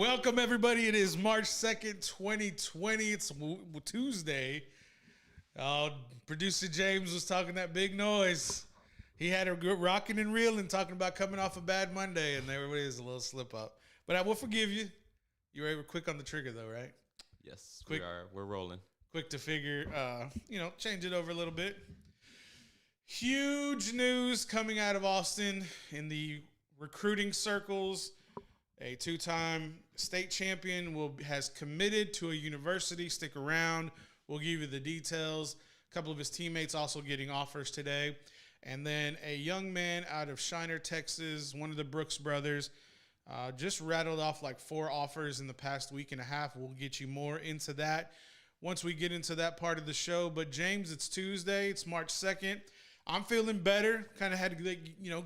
Welcome, everybody. It is March 2nd, 2020. It's Tuesday. Producer James was talking that big noise. He had a good rocking and reeling, talking about coming off a bad Monday, and there it is, a little slip up. But I will forgive you. You were quick on the trigger, though, right? Yes, quick, we are. We're rolling. Quick to figure, change it over a little bit. Huge news coming out of Austin in the recruiting circles. A two-time state champion has committed to a university. Stick around. We'll give you the details. A couple of his teammates also getting offers today. And then a young man out of Shiner, Texas, one of the Brooks brothers, just rattled off like 4 offers in the past week and a half. We'll get you more into that once we get into that part of the show. But, James, it's Tuesday. It's March 2nd. I'm feeling better. Kind of had to,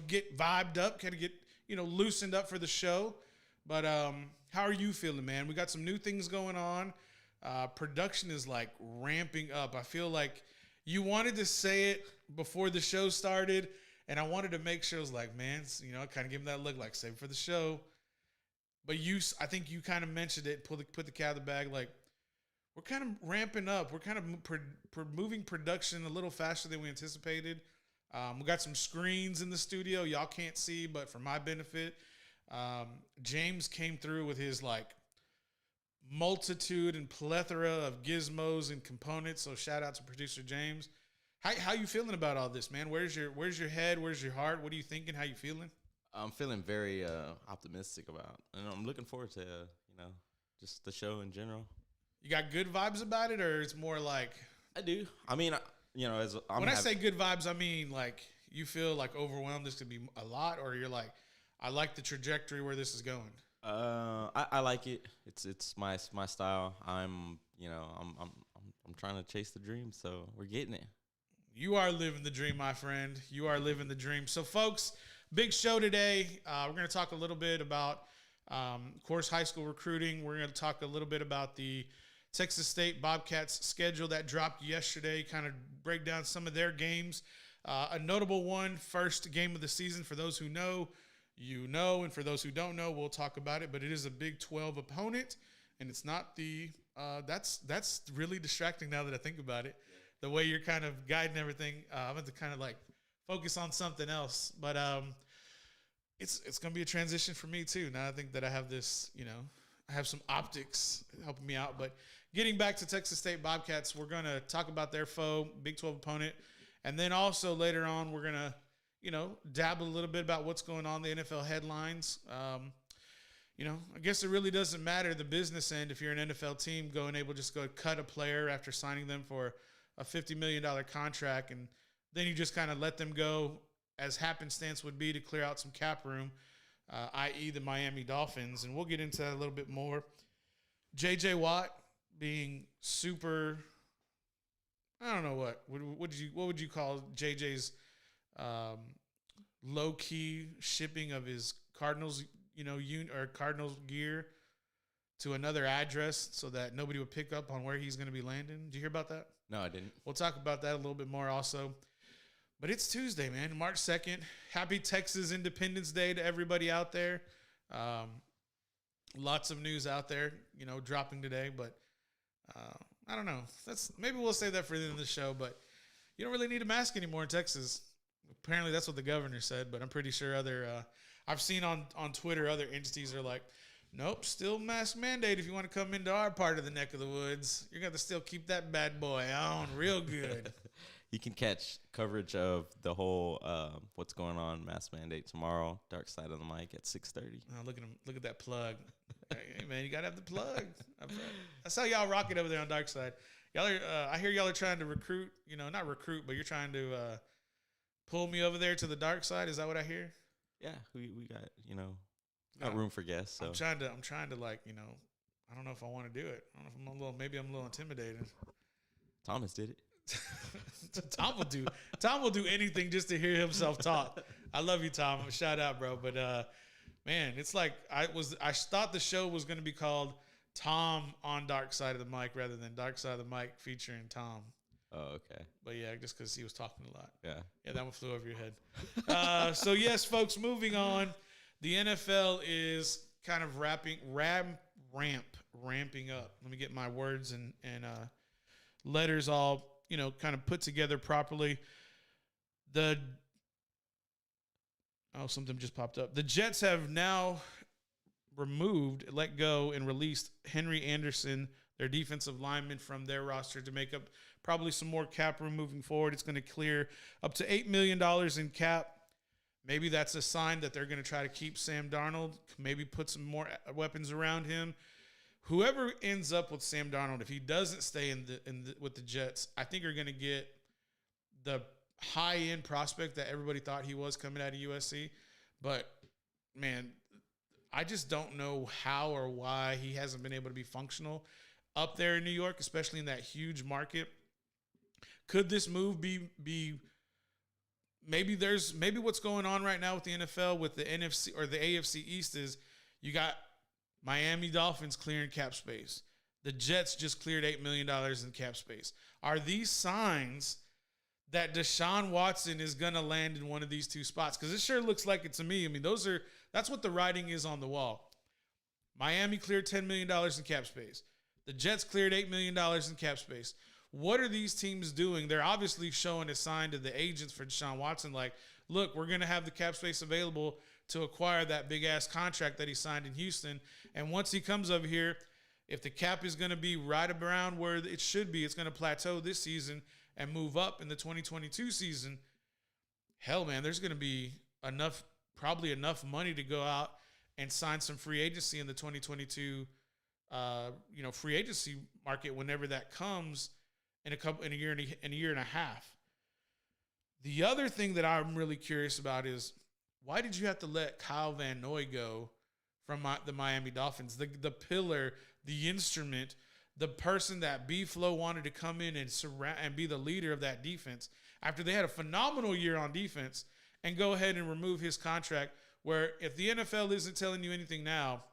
get vibed up, kind of get, loosened up for the show. But how are you feeling, man? We got some new things going on. Production is, ramping up. I feel like you wanted to say it before the show started, and I wanted to make sure. I was like, man, kind of give him that look, like, save it for the show. But I think you kind of mentioned it, put the cat out of the bag, like, we're kind of ramping up. We're kind of moving production a little faster than we anticipated. We got some screens in the studio. Y'all can't see, but for my benefit, James came through with his multitude and plethora of gizmos and components. So shout out to producer James. How you feeling about all this, man? Where's your head? Where's your heart? What are you thinking? How you feeling? I'm feeling very optimistic about, and I'm looking forward to just the show in general. You got good vibes about it, or it's more like I do. I mean, when I say good vibes, I mean like you feel like overwhelmed. This could be a lot, or you're like, I like the trajectory where this is going. I like it. It's my style. I'm trying to chase the dream, so we're getting it. You are living the dream, my friend. You are living the dream. So, folks, big show today. We're going to talk a little bit about, of course, high school recruiting. We're going to talk a little bit about the Texas State Bobcats schedule that dropped yesterday, kind of break down some of their games. A notable one, first game of the season for those who know. And for those who don't know, we'll talk about it. But it is a Big 12 opponent, and it's not the that's really distracting now that I think about it. The way you're kind of guiding everything, I'm going to kind of focus on something else. But it's going to be a transition for me too. Now I think that I have this, I have some optics helping me out. But getting back to Texas State Bobcats, we're going to talk about their foe, Big 12 opponent, and then also later on we're going to dabble a little bit about what's going on in the NFL headlines. I guess it really doesn't matter the business end if you're an NFL team able to just go cut a player after signing them for a $50 million contract, and then you just kind of let them go as happenstance would be to clear out some cap room, i.e. the Miami Dolphins. And we'll get into that a little bit more. J.J. Watt being super, I don't know what would you call J.J.'s low-key shipping of his Cardinals, Cardinals gear to another address so that nobody would pick up on where he's going to be landing. Did you hear about that? No, I didn't. We'll talk about that a little bit more also. But it's Tuesday, man, March 2nd. Happy Texas Independence Day to everybody out there. Lots of news out there, dropping today. But I don't know. Maybe we'll save that for the end of the show. But you don't really need a mask anymore in Texas. Apparently that's what the governor said, but I'm pretty sure I've seen on Twitter other entities are like, nope, still mask mandate if you want to come into our part of the neck of the woods. You're going to still keep that bad boy on real good. You can catch coverage of the whole what's going on mask mandate tomorrow, Dark Side of the Mic at 6:30. Oh, look at him! Look at that plug. Hey man, you got to have the plug. That's how y'all rock it over there on Dark Side. Y'all are. I hear y'all are trying to recruit. Not recruit, but you're trying to pull me over there to the dark side. Is that what I hear? Yeah, we got room for guests. So I'm trying to I don't know if I want to do it. I don't know if maybe I'm a little intimidated. Thomas did it. Tom will do anything just to hear himself talk. I love you, Tom. Shout out, bro. But man, it's like I thought the show was going to be called Tom on Dark Side of the Mic rather than Dark Side of the Mic featuring Tom. Oh, okay. But yeah, just because he was talking a lot. Yeah, that one flew over your head. So yes, folks, moving on. The NFL is kind of ramping up. Let me get my words and letters all, kind of put together properly. Something just popped up. The Jets have now let go, and released Henry Anderson, their defensive lineman, from their roster to make up probably some more cap room moving forward. It's going to clear up to $8 million in cap. Maybe that's a sign that they're going to try to keep Sam Darnold, maybe put some more weapons around him. Whoever ends up with Sam Darnold, if he doesn't stay with the Jets, I think you're going to get the high-end prospect that everybody thought he was coming out of USC. But, man, I just don't know how or why he hasn't been able to be functional up there in New York, especially in that huge market. Could this move be maybe what's going on right now with the NFL with the NFC or the AFC East is you got Miami Dolphins clearing cap space. The Jets just cleared $8 million in cap space. Are these signs that Deshaun Watson is going to land in one of these two spots? Because it sure looks like it to me. I mean, that's what the writing is on the wall. Miami cleared $10 million in cap space. The Jets cleared $8 million in cap space. What are these teams doing? They're obviously showing a sign to the agents for Deshaun Watson, like, look, we're going to have the cap space available to acquire that big-ass contract that he signed in Houston. And once he comes over here, if the cap is going to be right around where it should be, it's going to plateau this season and move up in the 2022 season. Hell, man, there's going to be probably enough money to go out and sign some free agency in the 2022 free agency market whenever that comes in a year and a half. The other thing that I'm really curious about is, why did you have to let Kyle Van Noy go from the Miami Dolphins? The pillar, the instrument, the person that B-Flow wanted to come in and be the leader of that defense after they had a phenomenal year on defense, and go ahead and remove his contract, where if the NFL isn't telling you anything now,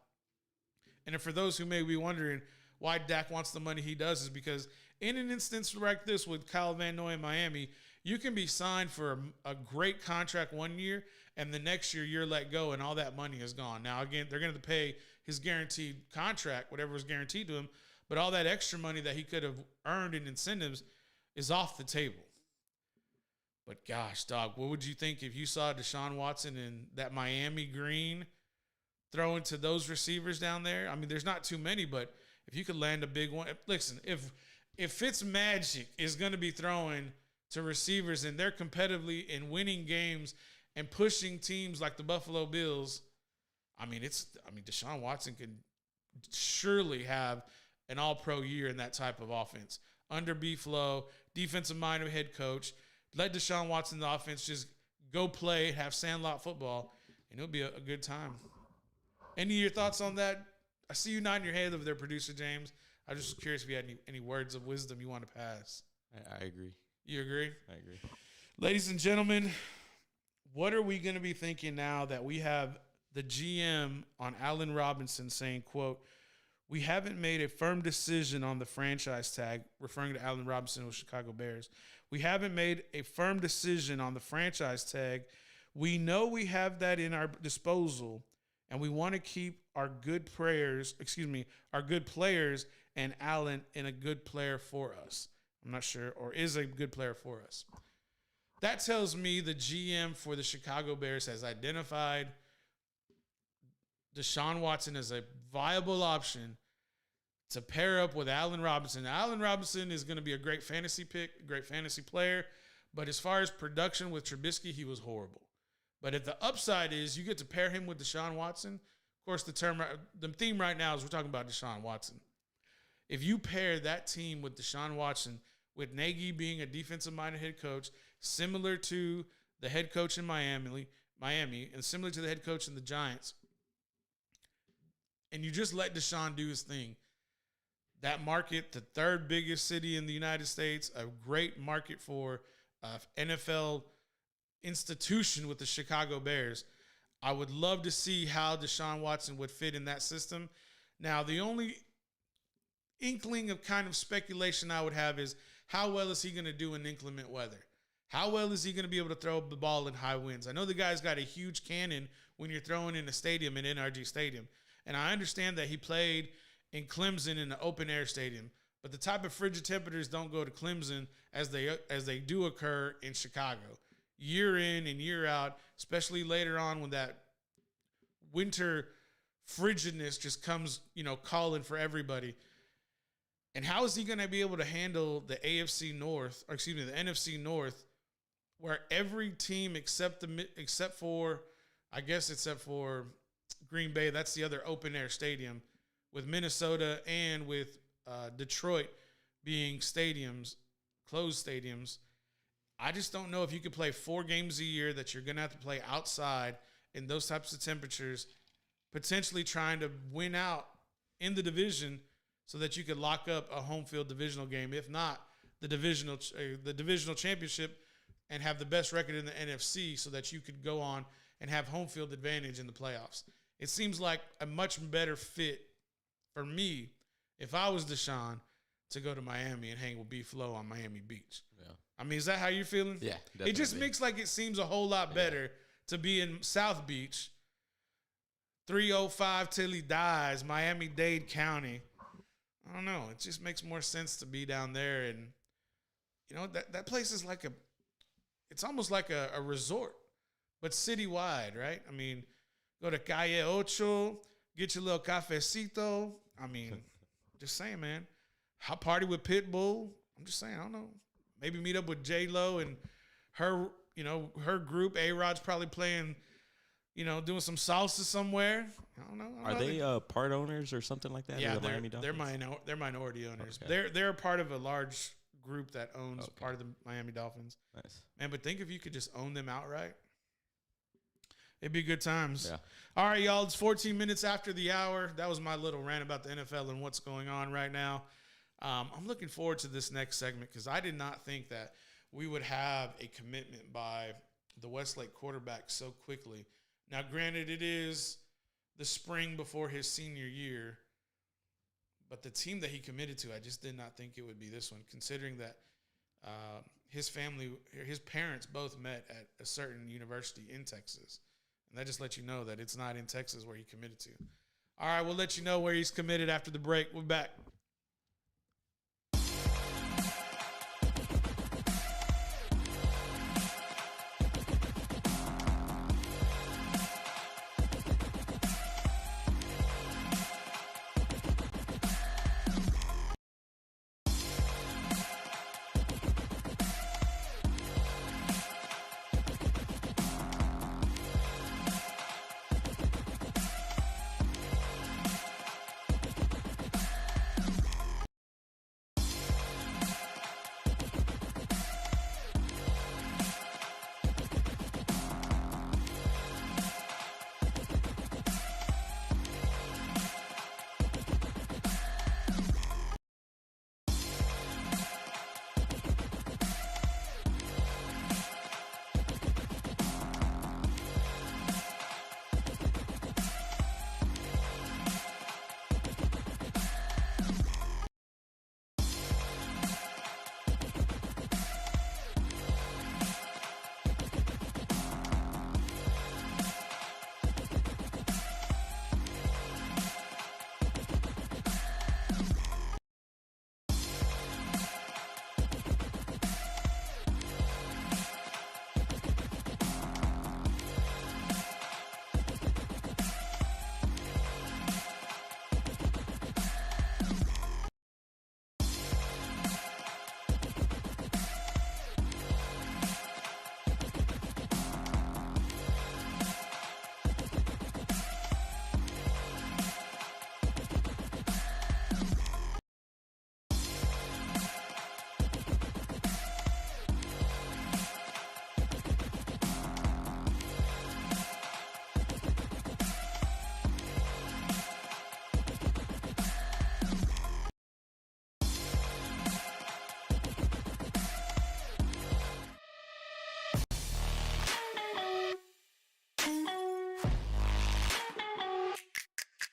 and for those who may be wondering why Dak wants the money he does, is because in an instance like this with Kyle Van Noy in Miami, you can be signed for a great contract one year, and the next year you're let go and all that money is gone. Now, again, they're going to pay his guaranteed contract, whatever was guaranteed to him, but all that extra money that he could have earned in incentives is off the table. But gosh, dog, what would you think if you saw Deshaun Watson in that Miami green throwing to those receivers down there? I mean, there's not too many, but if you could land a big one. Listen, if Fitzmagic is going to be throwing to receivers and they're competitively in winning games and pushing teams like the Buffalo Bills, Deshaun Watson could surely have an all-pro year in that type of offense. Under B-Flow, defensive-minded head coach, let Deshaun Watson the offense just go play, have sandlot football, and it'll be a good time. Any of your thoughts on that? I see you nodding your head over there, producer James. I'm just curious if you had any words of wisdom you want to pass. I agree. You agree? I agree. Ladies and gentlemen, what are we going to be thinking now that we have the GM on Allen Robinson saying, quote, "We haven't made a firm decision on the franchise tag," referring to Allen Robinson with Chicago Bears. "We haven't made a firm decision on the franchise tag. We know we have that in our disposal, and we want to keep our good players and Allen in a good player for us." I'm not sure, or is a good player for us. That tells me the GM for the Chicago Bears has identified Deshaun Watson as a viable option to pair up with Allen Robinson. Now, Allen Robinson is going to be a great fantasy pick, a great fantasy player, but as far as production with Trubisky, he was horrible. But if the upside is you get to pair him with Deshaun Watson, of course, the theme right now is we're talking about Deshaun Watson. If you pair that team with Deshaun Watson, with Nagy being a defensive-minded head coach, similar to the head coach in Miami, and similar to the head coach in the Giants, and you just let Deshaun do his thing, that market, the third biggest city in the United States, a great market for NFL institution with the Chicago Bears. I would love to see how Deshaun Watson would fit in that system. Now, the only inkling of kind of speculation I would have is, how well is he going to do in inclement weather? How well is he going to be able to throw the ball in high winds? I know the guy's got a huge cannon when you're throwing in a stadium, in NRG Stadium. And I understand that he played in Clemson in the open air stadium. But the type of frigid temperatures don't go to Clemson as they do occur in Chicago, year in and year out, especially later on when that winter frigidness just comes, calling for everybody. And how is he going to be able to handle the NFC North, or excuse me, the NFC North, where every team except for Green Bay, that's the other open air stadium, with Minnesota and with Detroit being closed stadiums. I just don't know if you could play 4 games a year that you're going to have to play outside in those types of temperatures, potentially trying to win out in the division so that you could lock up a home field divisional game, if not the divisional championship, and have the best record in the NFC so that you could go on and have home field advantage in the playoffs. It seems like a much better fit for me, if I was Deshaun, to go to Miami and hang with B-Flow on Miami Beach. Yeah. I mean, is that how you're feeling? Yeah, definitely. It just makes like it seems a whole lot better to be in South Beach, 305 till he dies, Miami-Dade County. I don't know. It just makes more sense to be down there. And, that place is it's almost like a resort, but citywide, right? I mean, go to Calle Ocho, get your little cafecito. I mean, just saying, man. Hot party with Pitbull. I'm just saying, I don't know. Maybe meet up with J-Lo and her, her group. A-Rod's probably playing, doing some salsa somewhere. I don't know. Are they part owners or something like that? Yeah, they're minority owners. Okay. They're a part of a large group that owns part of the Miami Dolphins. Nice. Man, but think if you could just own them outright. It'd be good times. Yeah. All right, y'all. It's 14 minutes after the hour. That was my little rant about the NFL and what's going on right now. I'm looking forward to this next segment because I did not think that we would have a commitment by the Westlake quarterback so quickly. Now, granted, it is the spring before his senior year, but the team that he committed to, I just did not think it would be this one, considering that his parents both met at a certain university in Texas. And that just lets you know that it's not in Texas where he committed to. All right, we'll let you know where he's committed after the break. We're back.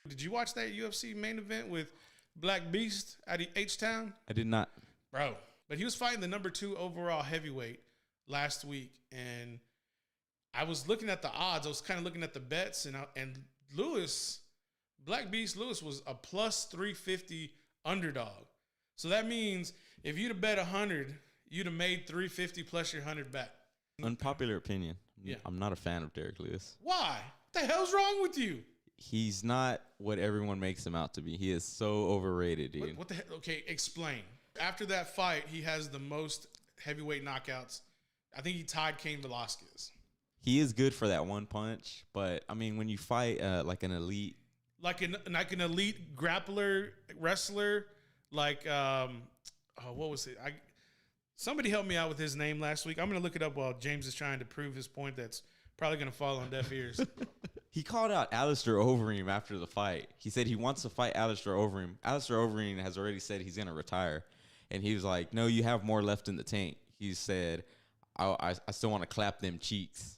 Did you watch that UFC main event with Black Beast out of H-Town? I did not. Bro, but he was fighting the number 2 overall heavyweight last week, and I was looking at the odds. I was kind of looking at the bets, and Lewis Black Beast Lewis was a plus 350 underdog. So that means if you'd have bet 100, you'd have made 350 plus your 100 back. Unpopular opinion. Yeah. I'm not a fan of Derrick Lewis. Why? What the hell's wrong with you? He's not what everyone makes him out to be. He is so overrated, dude. What the hell? Okay, explain. After that fight, he has the most heavyweight knockouts. I think he tied Cain Velasquez. He is good for that one punch, but I mean, when you fight like an elite, like an elite grappler, wrestler, like what was it? Somebody helped me out with his name last week. I'm gonna look it up while James is trying to prove his point. That's probably gonna fall on deaf ears. he called out Alistair Overeem after the fight. He said he wants to fight Alistair Overeem. Alistair Overeem has already said he's gonna retire, and he was like, "No, you have more left in the tank." He said, "I still want to clap them cheeks."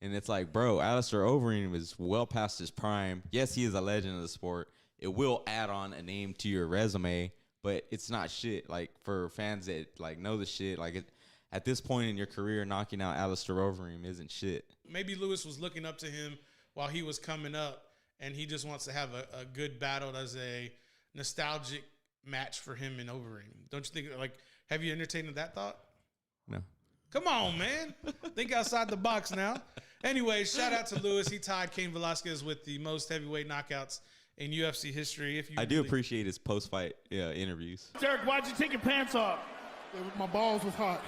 And it's like, bro, Alistair Overeem is well past his prime. Yes, he is a legend of the sport. It will add on a name to your resume, but it's not shit. Like, for fans that, like, know the shit, like, at this point in your career, knocking out Alistair Overeem isn't shit. Maybe Lewis was looking up to him while he was coming up, and he just wants to have a good battle as a nostalgic match for him and Overeem. Don't you think, like, have you entertained that thought? No. Come on, man. Think outside the box now. Anyway, shout out to Lewis. He tied Cain Velasquez with the most heavyweight knockouts in UFC history. I do appreciate his post-fight interviews. Derrick, why'd you take your pants off? My balls was hot.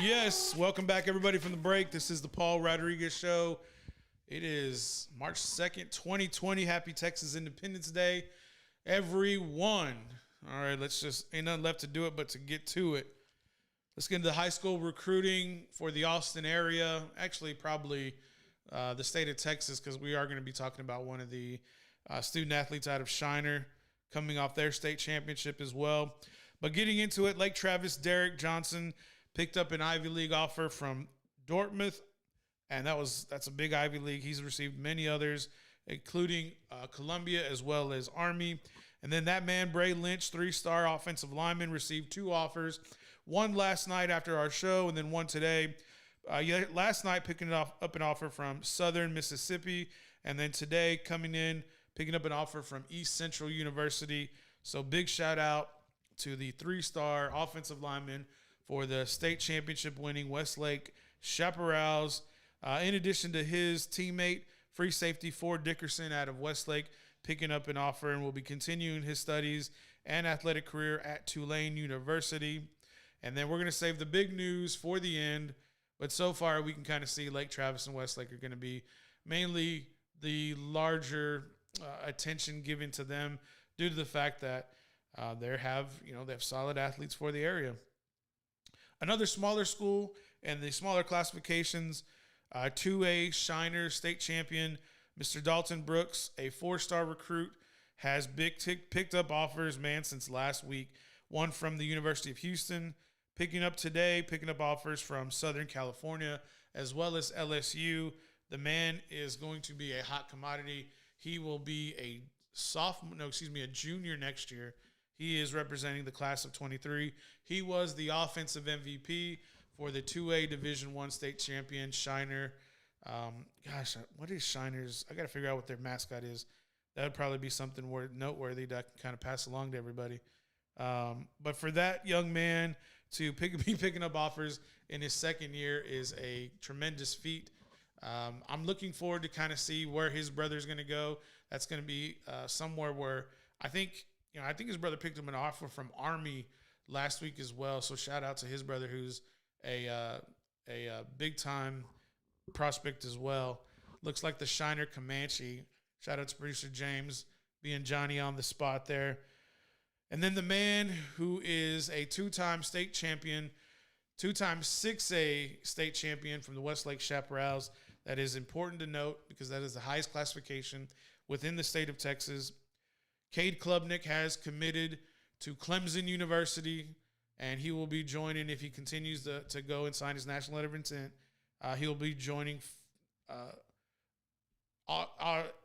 Yes, welcome back, everybody, from the break. This is the Paul Rodriguez Show. It is March 2nd, 2020. Happy Texas Independence Day, everyone. All right, ain't nothing left to do it but to get to it. Let's get into high school recruiting for the Austin area. Actually, probably the state of Texas, because we are going to be talking about one of the student athletes out of Shiner coming off their state championship as well. But getting into it, Lake Travis Derek Johnson picked up an Ivy League offer from Dartmouth. And that's a big Ivy League. He's received many others, including Columbia as well as Army. And then that man, Bray Lynch, 3-star offensive lineman, received 2 offers. One last night after our show, and then one today. Last night picking up an offer from Southern Mississippi, and then today coming in picking up an offer from East Central University. So big shout out to the 3-star offensive lineman for the state championship winning Westlake Chaparrals. In addition to his teammate, free safety Ford Dickerson out of Westlake, picking up an offer and will be continuing his studies and athletic career at Tulane University. And then we're going to save the big news for the end. But so far, we can kind of see Lake Travis and Westlake are going to be mainly the larger attention given to them due to the fact that they have solid athletes for the area. Another smaller school and the smaller classifications, 2A Shiner state champion, Mr. Dalton Brooks, a 4-star recruit, has picked up offers, man, since last week. One from the University of Houston, picking up offers from Southern California, as well as LSU. The man is going to be a hot commodity. He will be a junior next year. He is representing the class of 23. He was the offensive MVP for the 2A Division I state champion, Shiner. What is Shiner's? I got to figure out what their mascot is. That would probably be something noteworthy that I can kind of pass along to everybody. But for that young man to be picking up offers in his second year is a tremendous feat. I'm looking forward to kind of see where his brother's going to go. That's going to be somewhere where I think his brother picked him an offer from Army last week as well. So shout out to his brother, who's a big time prospect as well. Looks like the Shiner Comanche. Shout out to producer James being Johnny on the spot there. And then the man who is a 2-time state champion, 2-time 6A state champion from the Westlake Chaparrals. That is important to note because that is the highest classification within the state of Texas. Kadeem Lubnick has committed to Clemson University, and he will be joining, if he continues to go and sign his national letter of intent, he'll be joining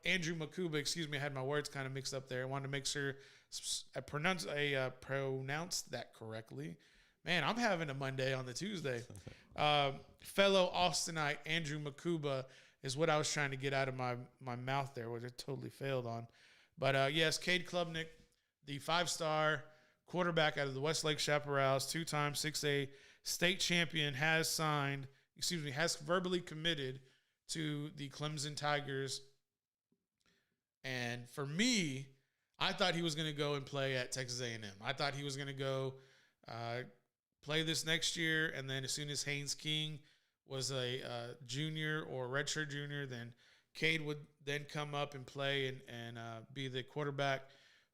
Andrew Makuba. Excuse me, I had my words kind of mixed up there. I wanted to make sure pronounced that correctly. Man, I'm having a Monday on the Tuesday. Fellow Austinite Andrew Makuba is what I was trying to get out of my mouth there, which I totally failed on. But yes, Cade Klubnik, the 5-star quarterback out of the Westlake Chaparrals, 2-time 6A state champion, has verbally committed to the Clemson Tigers. And for me, I thought he was going to go and play at Texas A&M. I thought he was going to go play this next year, and then as soon as Haynes King was a junior or redshirt junior, then Cade would then come up and play and be the quarterback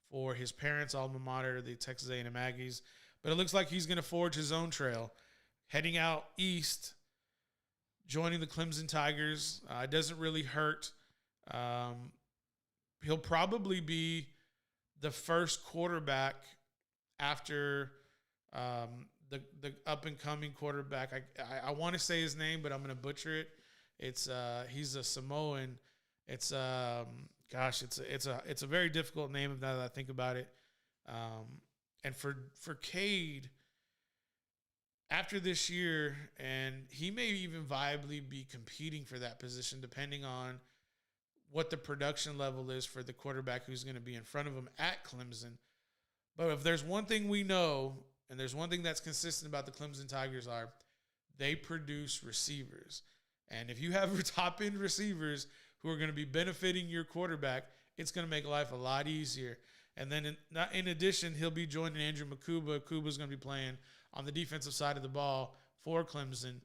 for his parents' alma mater, the Texas A&M Aggies. But it looks like he's going to forge his own trail, heading out east, joining the Clemson Tigers. It doesn't really hurt. He'll probably be the first quarterback after the up-and-coming quarterback. I want to say his name, but I'm going to butcher it. He's a Samoan. It's a very difficult name now that I think about it. And for Cade, after this year, and he may even viably be competing for that position depending on what the production level is for the quarterback who's going to be in front of him at Clemson. But if there's one thing we know, and there's one thing that's consistent about the Clemson Tigers, are they produce receivers. And if you have top-end receivers who are going to be benefiting your quarterback, it's going to make life a lot easier. And then in addition, he'll be joining Andrew Makuba. Makuba's going to be playing on the defensive side of the ball for Clemson.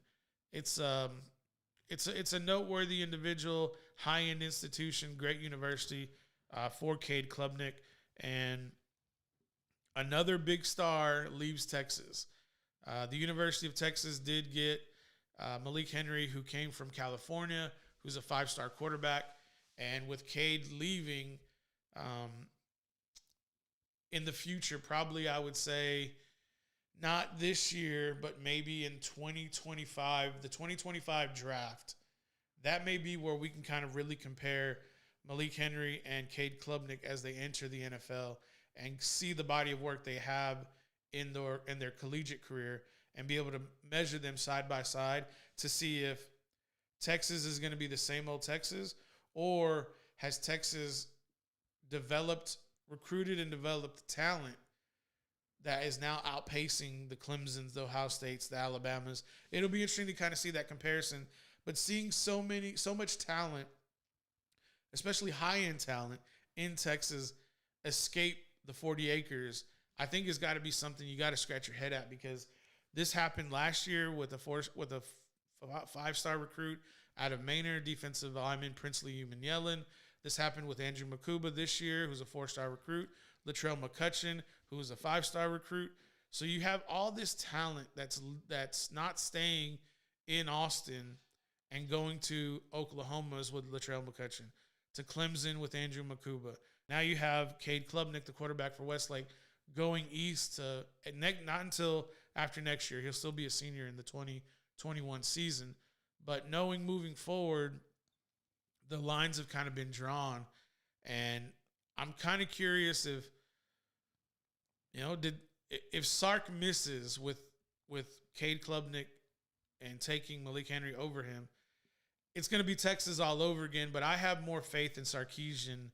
It's a noteworthy individual, high-end institution, great university for Cade Klubnik. And another big star leaves Texas. The University of Texas did get Malik Henry, who came from California, who's a 5-star quarterback. And with Cade leaving in the future, probably I would say not this year, but maybe in 2025, the 2025 draft, that may be where we can kind of really compare Malik Henry and Cade Klubnik as they enter the NFL and see the body of work they have in their collegiate career and be able to measure them side by side to see if Texas is going to be the same old Texas, or has Texas recruited and developed talent that is now outpacing the Clemsons, the Ohio States, the Alabamas. It'll be interesting to kind of see that comparison. But seeing so much talent, especially high-end talent in Texas, escape the 40 acres, I think has got to be something you got to scratch your head at, because this happened last year with a 5-star recruit out of Maynard, defensive lineman Princely Umanyalan. This happened with Andrew Makuba this year, who's a 4-star recruit. Latrell McCutcheon, who is a 5-star recruit. So you have all this talent that's not staying in Austin and going to Oklahoma's with Latrell McCutcheon, to Clemson with Andrew Makuba. Now you have Cade Klubnik, the quarterback for Westlake, going east to not until after next year. He'll still be a senior in the 2021 season. But knowing moving forward, the lines have kind of been drawn. And I'm kind of curious if Sark misses with Cade Klubnik and taking Malik Henry over him, it's going to be Texas all over again. But I have more faith in Sarkisian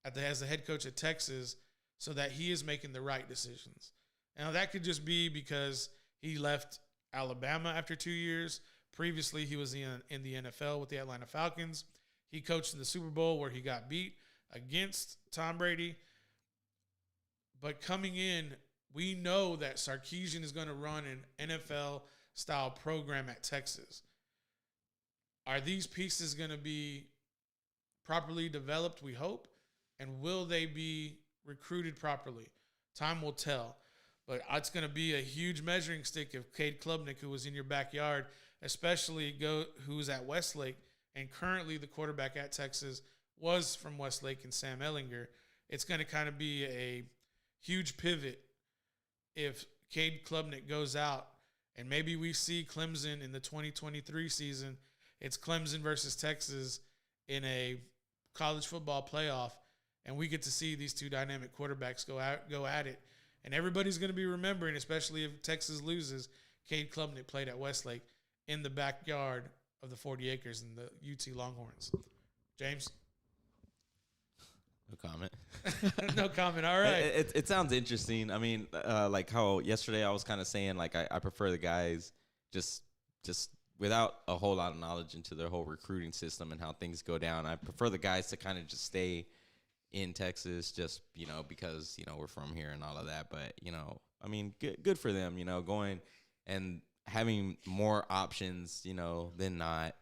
as the head coach at Texas, so that he is making the right decisions. Now, that could just be because he left Alabama after 2 years. Previously, he was in the NFL with the Atlanta Falcons. He coached in the Super Bowl where he got beat against Tom Brady. But coming in, we know that Sarkisian is going to run an NFL-style program at Texas. Are these pieces going to be properly developed, we hope? And will they be recruited properly? Time will tell. But it's going to be a huge measuring stick if Cade Klubnik, who was in your backyard, especially who's at Westlake, and currently the quarterback at Texas was from Westlake and Sam Ehlinger. It's going to kind of be a huge pivot if Cade Klubnik goes out, and maybe we see Clemson in the 2023 season. It's Clemson versus Texas in a college football playoff, and we get to see these two dynamic quarterbacks go at it. And everybody's going to be remembering, especially if Texas loses, Cade Klubnik played at Westlake in the backyard of the 40 acres and the UT Longhorns. James? No comment. No comment. All right. It sounds interesting. I mean, like how yesterday I was kind of saying, like, I prefer the guys just without a whole lot of knowledge into their whole recruiting system and how things go down. I prefer the guys to kind of just stay in Texas, just, because, we're from here and all of that. But, I mean, good for them, going and having more options, than not.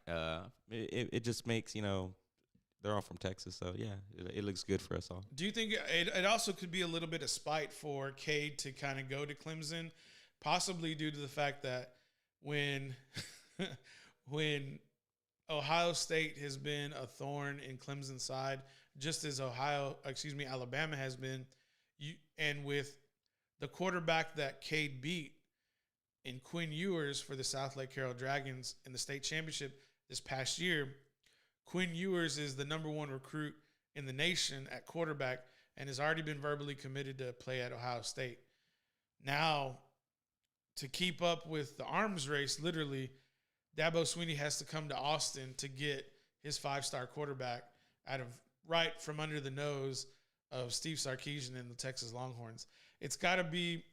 It just makes, they're all from Texas. So, yeah, it looks good for us all. Do you think it also could be a little bit of spite for Cade to kind of go to Clemson, possibly due to the fact that when Ohio State has been a thorn in Clemson's side, just as Alabama has been, and with the quarterback that Cade beat in Quinn Ewers for the South Lake Carroll Dragons in the state championship this past year, Quinn Ewers is the number one recruit in the nation at quarterback and has already been verbally committed to play at Ohio State. Now, to keep up with the arms race, literally, Dabo Swinney has to come to Austin to get his five-star quarterback right from under the nose of Steve Sarkisian and the Texas Longhorns. It's got to be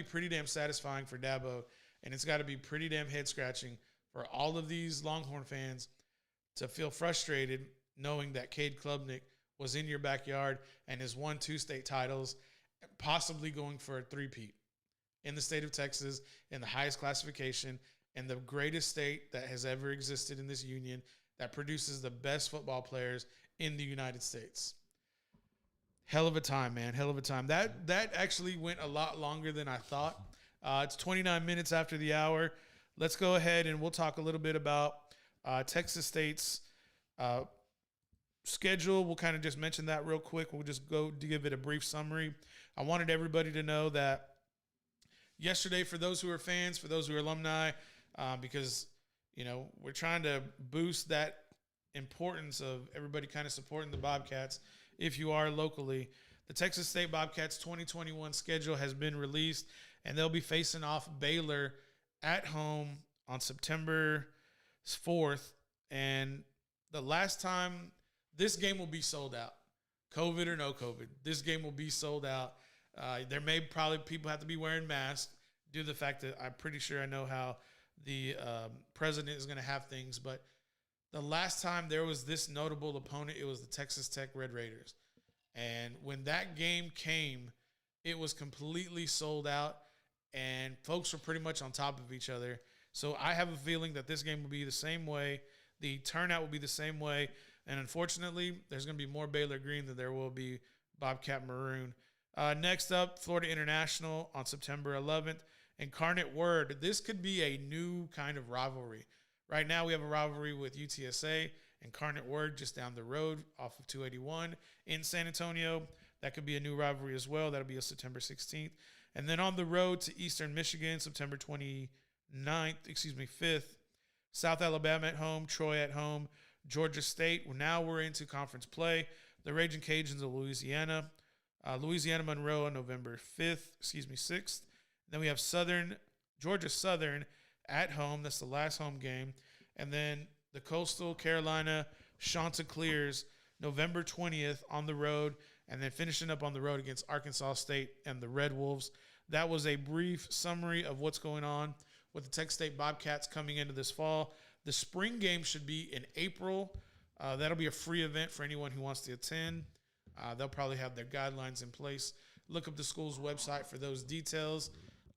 pretty damn satisfying for Dabo, and it's got to be pretty damn head-scratching for all of these Longhorn fans to feel frustrated knowing that Cade Klubnik was in your backyard and has won 2 state titles, possibly going for a three-peat in the state of Texas, in the highest classification, and the greatest state that has ever existed in this union that produces the best football players in the United States. Hell of a time, man. Hell of a time. That actually went a lot longer than I thought. It's 29 minutes after the hour. Let's go ahead and we'll talk a little bit about Texas State's schedule. We'll kind of just mention that real quick. We'll just go to give it a brief summary. I wanted everybody to know that yesterday, for those who are fans, for those who are alumni, because, we're trying to boost that importance of everybody kind of supporting the Bobcats. If you are locally, the Texas State Bobcats 2021 schedule has been released, and they'll be facing off Baylor at home on September 4th. And the last time, this game will be sold out. COVID or no COVID, this game will be sold out. There may probably people have to be wearing masks due to the fact that I'm pretty sure I know how the president is going to have things. But the last time there was this notable opponent, it was the Texas Tech Red Raiders. And when that game came, it was completely sold out, and folks were pretty much on top of each other. So I have a feeling that this game will be the same way. The turnout will be the same way. And unfortunately, there's going to be more Baylor Green than there will be Bobcat Maroon. Next up, Florida International on September 11th. Incarnate Word. This could be a new kind of rivalry. Right now, we have a rivalry with UTSA. Incarnate Word just down the road off of 281 in San Antonio. That could be a new rivalry as well. That'll be on September 16th. And then on the road to Eastern Michigan, September 5th. South Alabama at home, Troy at home, Georgia State. Now we're into conference play. The Raging Cajuns of Louisiana. Louisiana Monroe on November 6th. Then we have Georgia Southern at home. That's the last home game. And then the Coastal Carolina Chanticleers, November 20th on the road, and then finishing up on the road against Arkansas State and the Red Wolves. That was a brief summary of what's going on with the Texas State Bobcats coming into this fall. The spring game should be in April. That'll be a free event for anyone who wants to attend. They'll probably have their guidelines in place. Look up the school's website for those details.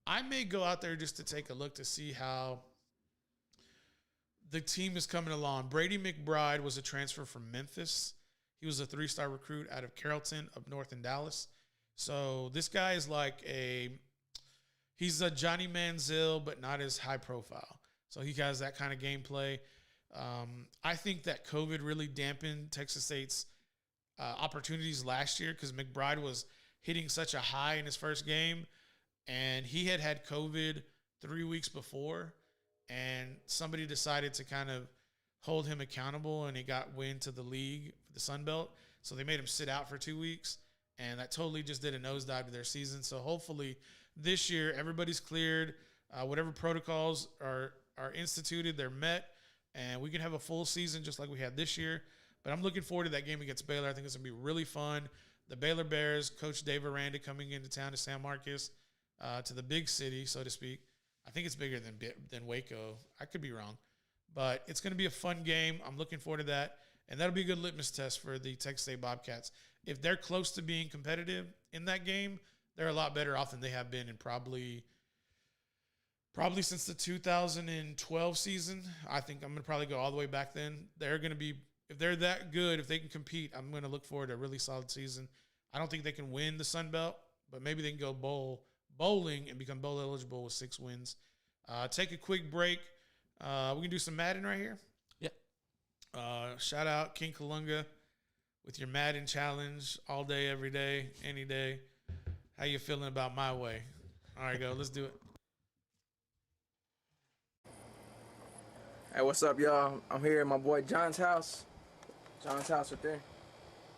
I may go out there just to take a look to see how the team is coming along. Brady McBride was a transfer from Memphis. He was a 3-star recruit out of Carrollton up north in Dallas. So this guy is he's a Johnny Manziel, but not as high profile. So he has that kind of gameplay. I think that COVID really dampened Texas State's opportunities last year because McBride was hitting such a high in his first game, and he had COVID 3 weeks before, and somebody decided to kind of hold him accountable, and he got wind to the league, the Sun Belt. So they made him sit out for 2 weeks, and that totally just did a nosedive to their season. So hopefully this year everybody's cleared. Whatever protocols are instituted, they're met, and we can have a full season just like we had this year. But I'm looking forward to that game against Baylor. I think it's going to be really fun. The Baylor Bears, Coach Dave Aranda coming into town to San Marcos, to the big city, so to speak. I think it's bigger than Waco. I could be wrong. But it's going to be a fun game. I'm looking forward to that. And that'll be a good litmus test for the Texas State Bobcats. If they're close to being competitive in that game, they're a lot better off than they have been in probably since the 2012 season. I think I'm going to probably go all the way back then. They're going to be, if they're that good, if they can compete, I'm going to look forward to a really solid season. I don't think they can win the Sun Belt, but maybe they can go bowling and become bowl eligible with 6 wins. Take a quick break. We can do some Madden right here. Yep. Shout out King Kalunga with your Madden challenge all day, every day, any day. How you feeling about my way? All right, go. Let's do it. Hey, what's up, y'all? I'm here at my boy John's house. John's house right there.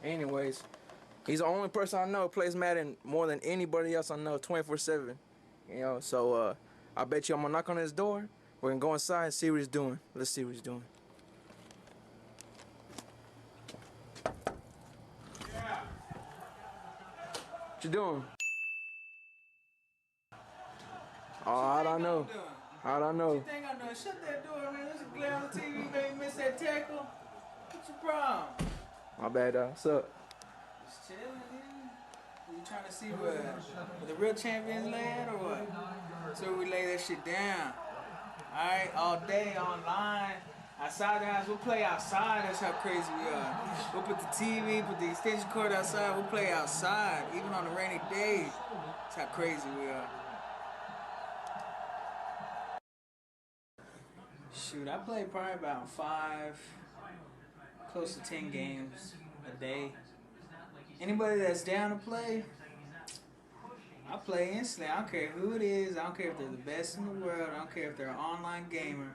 Anyways, he's the only person I know who plays Madden more than anybody else I know 24/7. You know, so I bet you I'm gonna knock on his door. We're gonna go inside and see what he's doing. Let's see what he's doing. What you doing? Oh, I don't know. I don't know. What you think I'm doing? Shut that door, man. There's a glare on the TV, baby. Miss that tackle. What's your problem? My bad, dog. What's up? Just chilling, man. You trying to see where the real champions lay at or what? So we lay that shit down. Alright, all day online. Outside the house, we'll play outside. That's how crazy we are. We'll put the TV, put the extension cord outside. We'll play outside, even on a rainy day. That's how crazy we are. Shoot, I play probably about 5, close to 10 games a day. Anybody that's down to play, I play instantly. I don't care who it is. I don't care if they're the best in the world. I don't care if they're an online gamer.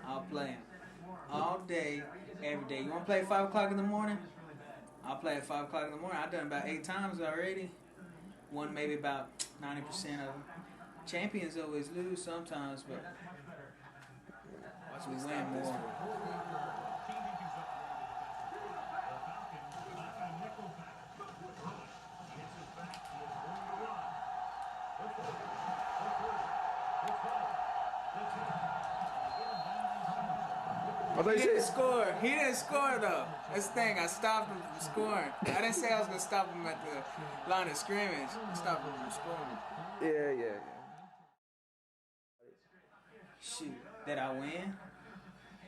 I'll play them all day, every day. You want to play at 5 o'clock in the morning? I'll play at 5 o'clock in the morning. I've done about 8 times already. Won maybe about 90% of them. Champions always lose sometimes, but we win more. He didn't score. He didn't score though. That's the thing. I stopped him from scoring. I didn't say I was gonna stop him at the line of scrimmage. I stopped him from scoring. Yeah. Shoot, did I win?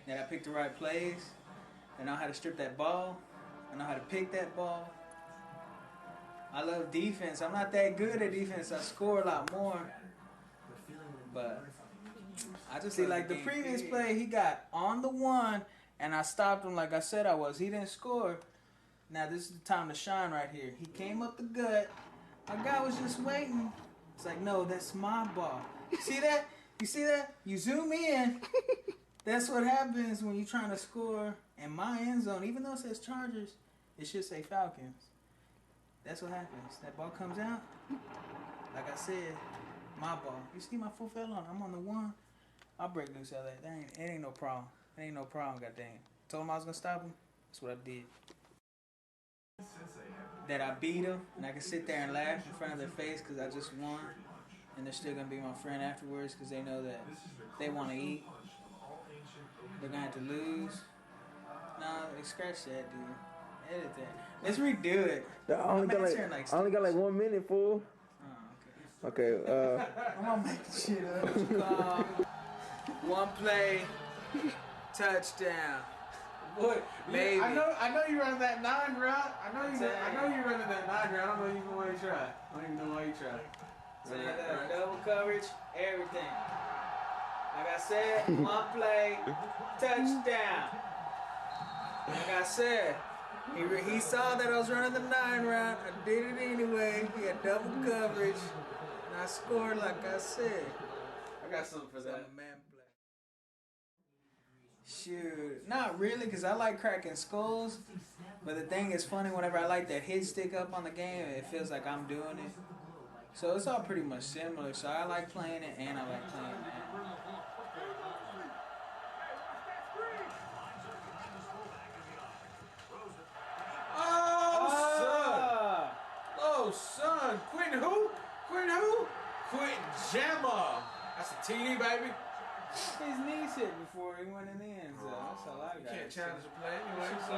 Did I pick the right plays? I know how to strip that ball. I know how to pick that ball. I love defense. I'm not that good at defense. I score a lot more. But I just see like the previous play, he got on the 1, and I stopped him like I said I was. He didn't score. Now this is the time to shine right here. He came up the gut. My guy was just waiting. It's like, no, that's my ball. See that? You see that? You zoom in. That's what happens when you're trying to score in my end zone. Even though it says Chargers, it should say Falcons. That's what happens. That ball comes out. Like I said, my ball. You see my foot fell on. I'm on the 1. I'll break loose out of that. It ain't no problem. It ain't no problem, goddamn. Told him I was going to stop him. That's what I did. That I beat him, and I can sit there and laugh in front of their face because I just won. And they're still going to be my friend afterwards because they know that they want to eat. They're going to have to lose. No, scratch that, dude. Edit that. Let's redo it. I only got like 1 minute, fool. Oh, Okay. I'm going to make shit up. 1 play, touchdown. Boy, Maybe. I know you run that 9 route. I know you running that 9 route. I don't know even why you try. I don't even know why you try. Double coverage, everything. Like I said, 1 play, touchdown. Like I said, he saw that I was running the 9 route. I did it anyway. He had double coverage, and I scored like I said. I got something for that. I'm a man play. Shoot, not really, because I like cracking skulls. But the thing is funny, whenever I like that hit stick up on the game, it feels like I'm doing it. So it's all pretty much similar. So I like playing it and I like playing it. Oh, son. Quentin who? Quentin who? Quentin Jammer. That's a TD, baby. His knees hit before he went in the end zone. That's a lot of guys. You can't challenge the play anyway. Yes, So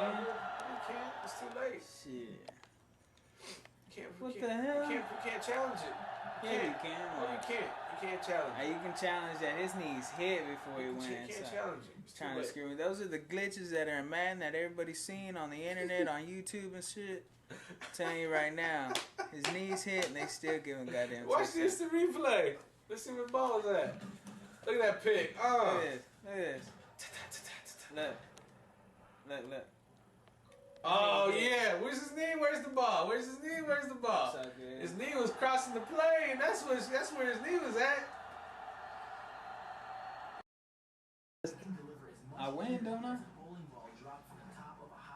you you can't. It's too late. Shit. What the hell? You can't challenge it. Yeah, you can. No, you can't. You can't challenge it. You can challenge that. His knees hit before he went You can't inside. challenge it. It's Trying too to late. screw me. Those are the glitches that are in Madden that everybody's seen on the internet, on YouTube and shit. I'm telling you right now, his knees hit and they still giving goddamn. Watch this the replay. Let's see where the ball is at. Look at that pick. Look at this. Look at this. Look. Oh yeah. Where's his knee? Where's the ball? Where's his knee? Where's the ball? So good. His knee was crossing the plane. And that's where his knee was at. I win, don't I?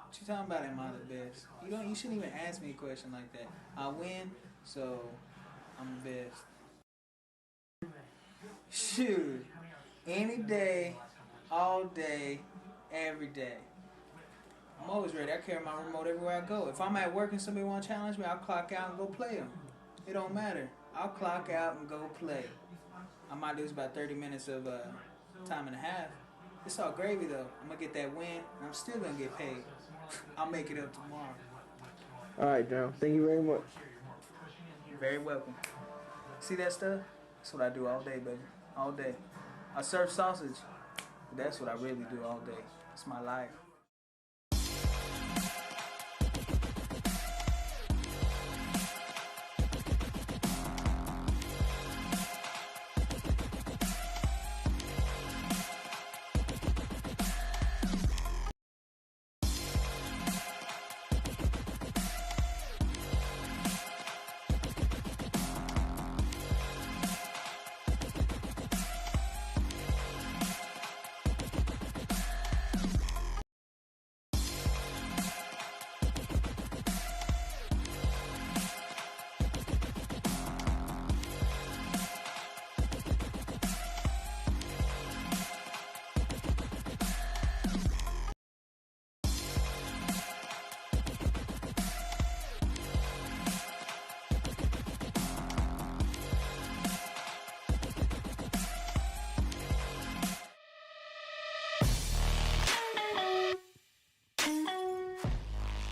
What you talking about? Am I the best? You shouldn't even ask me a question like that. I win, so I'm the best. Shoot, any day, all day, every day. I'm always ready. I carry my remote everywhere I go. If I'm at work and somebody want to challenge me, I'll clock out and go play them. It don't matter. I'll clock out and go play. I might lose about 30 minutes of time and a half. It's all gravy though. I'm gonna get that win, and I'm still gonna get paid. I'll make it up tomorrow. All right, Joe. Thank you very much. You're very welcome. See that stuff? That's what I do all day, baby. All day. I serve sausage. But that's what I really do all day. It's my life.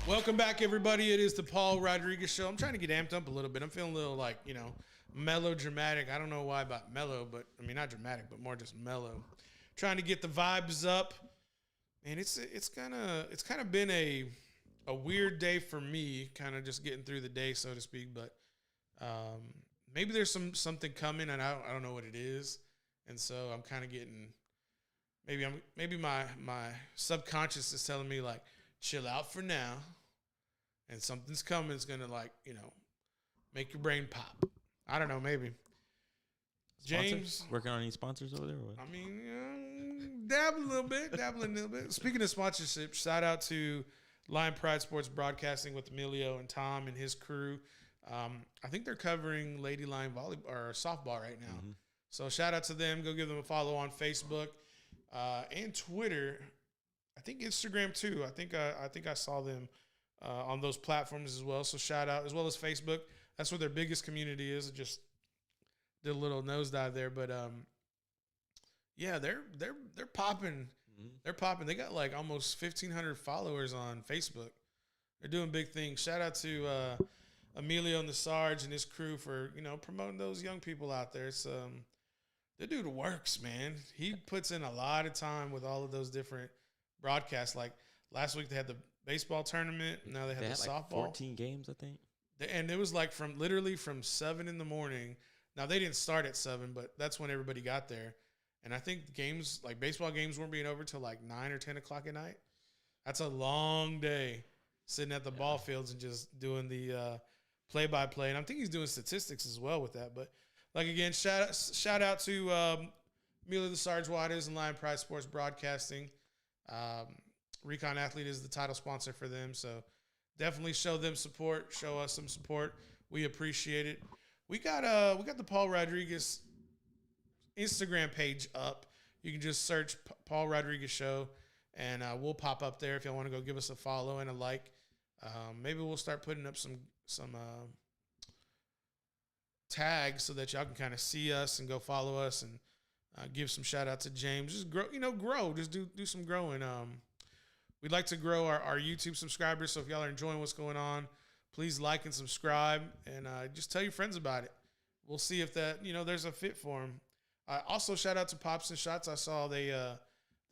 Welcome back, everybody. It is the Paul Rodriguez Show. I'm trying to get amped up a little bit. I'm feeling a little like, melodramatic. I don't know why about mellow, but I mean, not dramatic, but more just mellow. Trying to get the vibes up. And it's kind of been a weird day for me, kind of just getting through the day, so to speak. But maybe there's something coming, and I don't know what it is. And so I'm kind of getting maybe my subconscious is telling me like, chill out for now, and something's coming. It's gonna make your brain pop. I don't know, maybe. James, working on any sponsors over there? Or what? I mean, dabbling a little bit. Speaking of sponsorship, shout out to Lion Pride Sports Broadcasting with Emilio and Tom and his crew. I think they're covering Lady Lion volleyball or softball right now. Mm-hmm. So shout out to them. Go give them a follow on Facebook and Twitter. I think Instagram too. I think I saw them on those platforms as well. So shout out, as well as Facebook. That's where their biggest community is. It just did a little nosedive there, but yeah, they're popping. Mm-hmm. They're popping. They got like almost 1,500 followers on Facebook. They're doing big things. Shout out to Emilio and the Sarge and his crew for promoting those young people out there. It's the dude works, man. He puts in a lot of time with all of those different broadcasts. Like last week they had the baseball tournament. Now they had the softball. 14 games, I think. And it was like from 7 in the morning. Now they didn't start at 7, but that's when everybody got there. And I think games, like baseball games, weren't being over till like 9 or 10 o'clock at night. That's a long day sitting at the ball fields and just doing the play-by-play. And I think he's doing statistics as well with that. But like again, shout out to Emilio the Sarge Waters and Lion Pride Sports Broadcasting. Recon Athlete is the title sponsor for them. So definitely show them support. Show us some support. We appreciate it. We got the Paul Rodriguez Instagram page up. You can just search Paul Rodriguez Show, and we'll pop up there if y'all want to go give us a follow and a like. Maybe we'll start putting up some tags so that y'all can kind of see us and go follow us and give some shout out to James. Just grow. Just do some growing. We'd like to grow our YouTube subscribers. So if y'all are enjoying what's going on, please like and subscribe, and just tell your friends about it. We'll see if that, there's a fit for them. Also, shout out to Pops and Shots. I saw they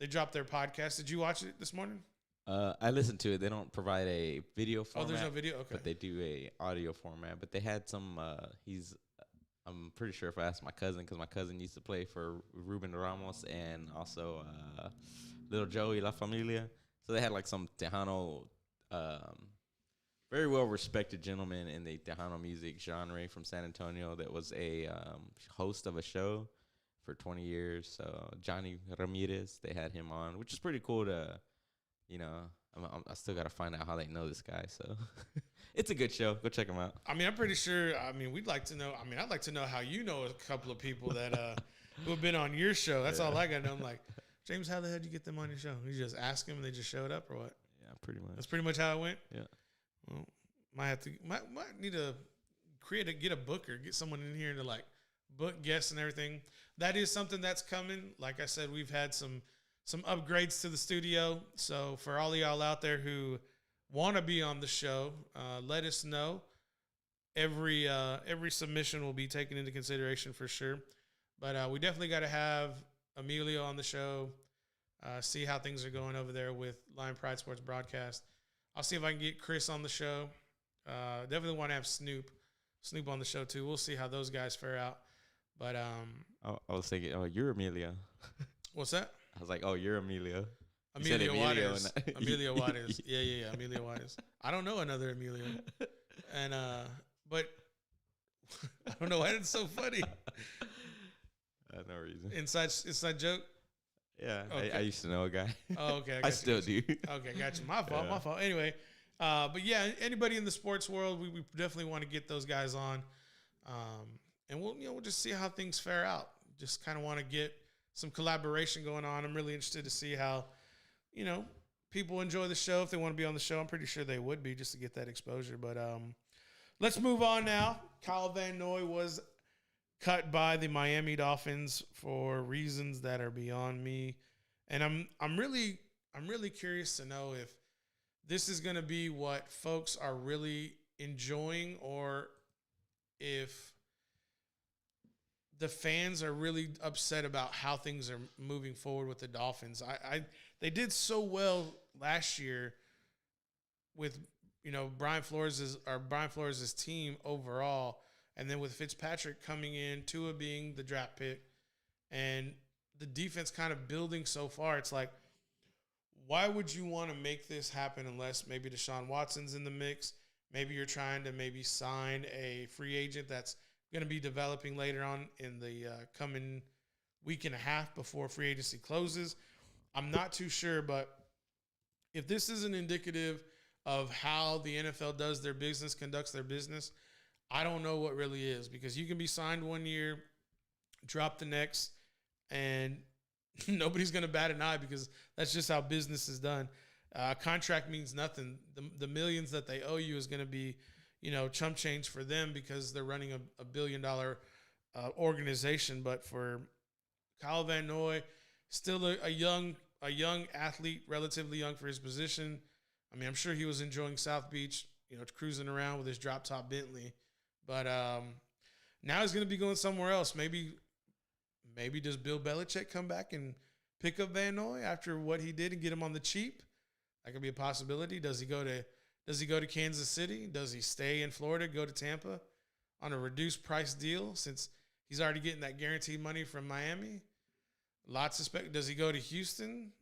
dropped their podcast. Did you watch it this morning? I listened to it. They don't provide a video format. Oh, there's no video? Okay. But they do a audio format. But they had some, I'm pretty sure if I asked my cousin, because my cousin used to play for Ruben Ramos and also Little Joey La Familia. So they had like some Tejano, very well-respected gentleman in the Tejano music genre from San Antonio that was a host of a show for 20 years. So Johnny Ramirez, they had him on, which is pretty cool to, I still got to find out how they know this guy. So it's a good show. Go check him out. I'm pretty sure, we'd like to know. I'd like to know how you know a couple of people that who have been on your show. That's all I got to know. I'm like, James, how the hell did you get them on your show? You just ask them and they just showed up, or what? Yeah, pretty much. That's pretty much how it went? Yeah. Well, might need to get a booker, get someone in here to like book guests and everything. That is something that's coming. Like I said, we've had some upgrades to the studio. So for all of y'all out there who want to be on the show, let us know. Every submission will be taken into consideration for sure. But we definitely got to have Emilio on the show, see how things are going over there with Lion Pride Sports Broadcast. I'll see if I can get Chris on the show. Definitely want to have Snoop on the show too. We'll see how those guys fare out. But I was thinking, you're Emilio. What's that? I was like, you're Emilio. Emilio Juarez. Emilio Juarez. Yeah. Emilio Juarez. I don't know another Emilio. And but I don't know why it's so funny. No reason. Inside joke? Yeah, okay. I used to know a guy. Oh, okay. I still do. Okay, gotcha. My fault. Anyway, but yeah, anybody in the sports world, we definitely want to get those guys on. And we'll just see how things fare out. Just kind of want to get some collaboration going on. I'm really interested to see how, people enjoy the show. If they want to be on the show, I'm pretty sure they would be just to get that exposure. But let's move on now. Kyle Van Noy was cut by the Miami Dolphins for reasons that are beyond me. And I'm really curious to know if this is going to be what folks are really enjoying, or if the fans are really upset about how things are moving forward with the Dolphins. They did so well last year with Brian Flores' team overall, and then with Fitzpatrick coming in, Tua being the draft pick, and the defense kind of building so far. It's like, why would you want to make this happen unless maybe Deshaun Watson's in the mix? Maybe you're trying to sign a free agent that's going to be developing later on in the coming week and a half before free agency closes. I'm not too sure, but if this isn't indicative of how the NFL does their business, conducts their business, I don't know what really is, because you can be signed 1 year, drop the next, and nobody's going to bat an eye, because that's just how business is done. Contract means nothing. The millions that they owe you is going to be, chump change for them, because they're running a $1 billion organization. But for Kyle Van Noy, still a young athlete, relatively young for his position. I'm sure he was enjoying South Beach, cruising around with his drop top Bentley. But now he's going to be going somewhere else. Maybe does Bill Belichick come back and pick up Van Noy after what he did and get him on the cheap? That could be a possibility. Does he go to Kansas City? Does he stay in Florida, go to Tampa on a reduced price deal, since he's already getting that guaranteed money from Miami? Lots of spec. Does he go to Houston?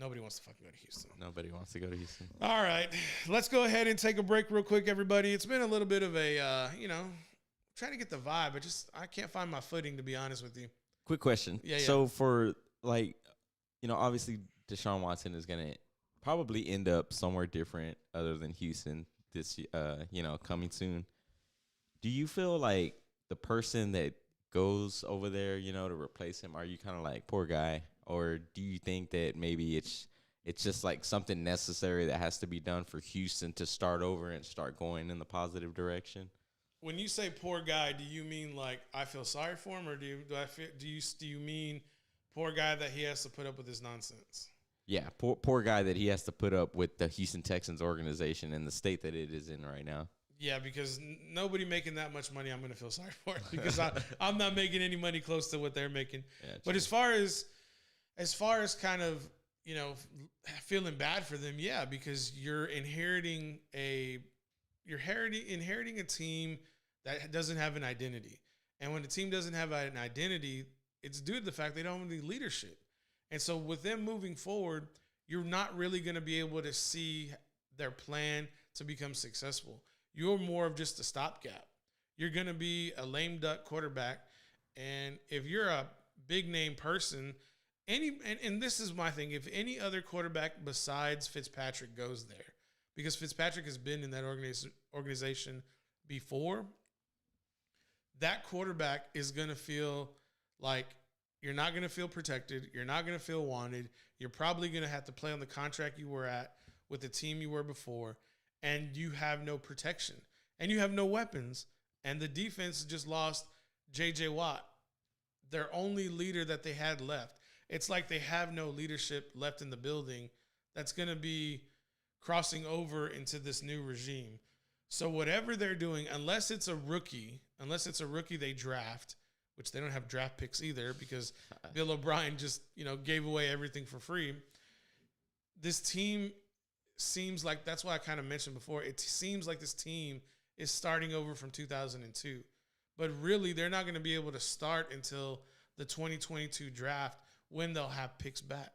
Nobody wants to fucking go to Houston. Nobody wants to go to Houston. All right. Let's go ahead and take a break real quick, everybody. It's been a little bit of a, trying to get the vibe, but I can't find my footing, to be honest with you. Quick question. Yeah. So for, obviously Deshaun Watson is going to probably end up somewhere different other than Houston this coming soon. Do you feel like the person that goes over there, to replace him, are you kind of like, poor guy? Or do you think that maybe it's just like something necessary that has to be done for Houston to start over and start going in the positive direction? When you say poor guy, do you mean like I feel sorry for him, or do you mean poor guy that he has to put up with his nonsense? Yeah, poor guy that he has to put up with the Houston Texans organization and the state that it is in right now. Yeah, because nobody making that much money, I'm going to feel sorry for because I'm not making any money close to what they're making. Yeah, but as far as kind of, feeling bad for them, yeah, because you're inheriting a team that doesn't have an identity. And when the team doesn't have an identity, it's due to the fact they don't have any leadership. And so with them moving forward, you're not really going to be able to see their plan to become successful. You're more of just a stopgap. You're going to be a lame duck quarterback. And if you're a big name person, and this is my thing, if any other quarterback besides Fitzpatrick goes there, because Fitzpatrick has been in that organization before, that quarterback is going to feel like you're not going to feel protected. You're not going to feel wanted. You're probably going to have to play on the contract you were at with the team you were before, and you have no protection, and you have no weapons, and the defense just lost J.J. Watt, their only leader that they had left. It's like they have no leadership left in the building that's going to be crossing over into this new regime. So whatever they're doing, unless it's a rookie they draft, which they don't have draft picks either because Bill O'Brien just, gave away everything for free. This team seems like, that's why I kind of mentioned before, it seems like this team is starting over from 2002. But really, they're not going to be able to start until the 2022 draft when they'll have picks back.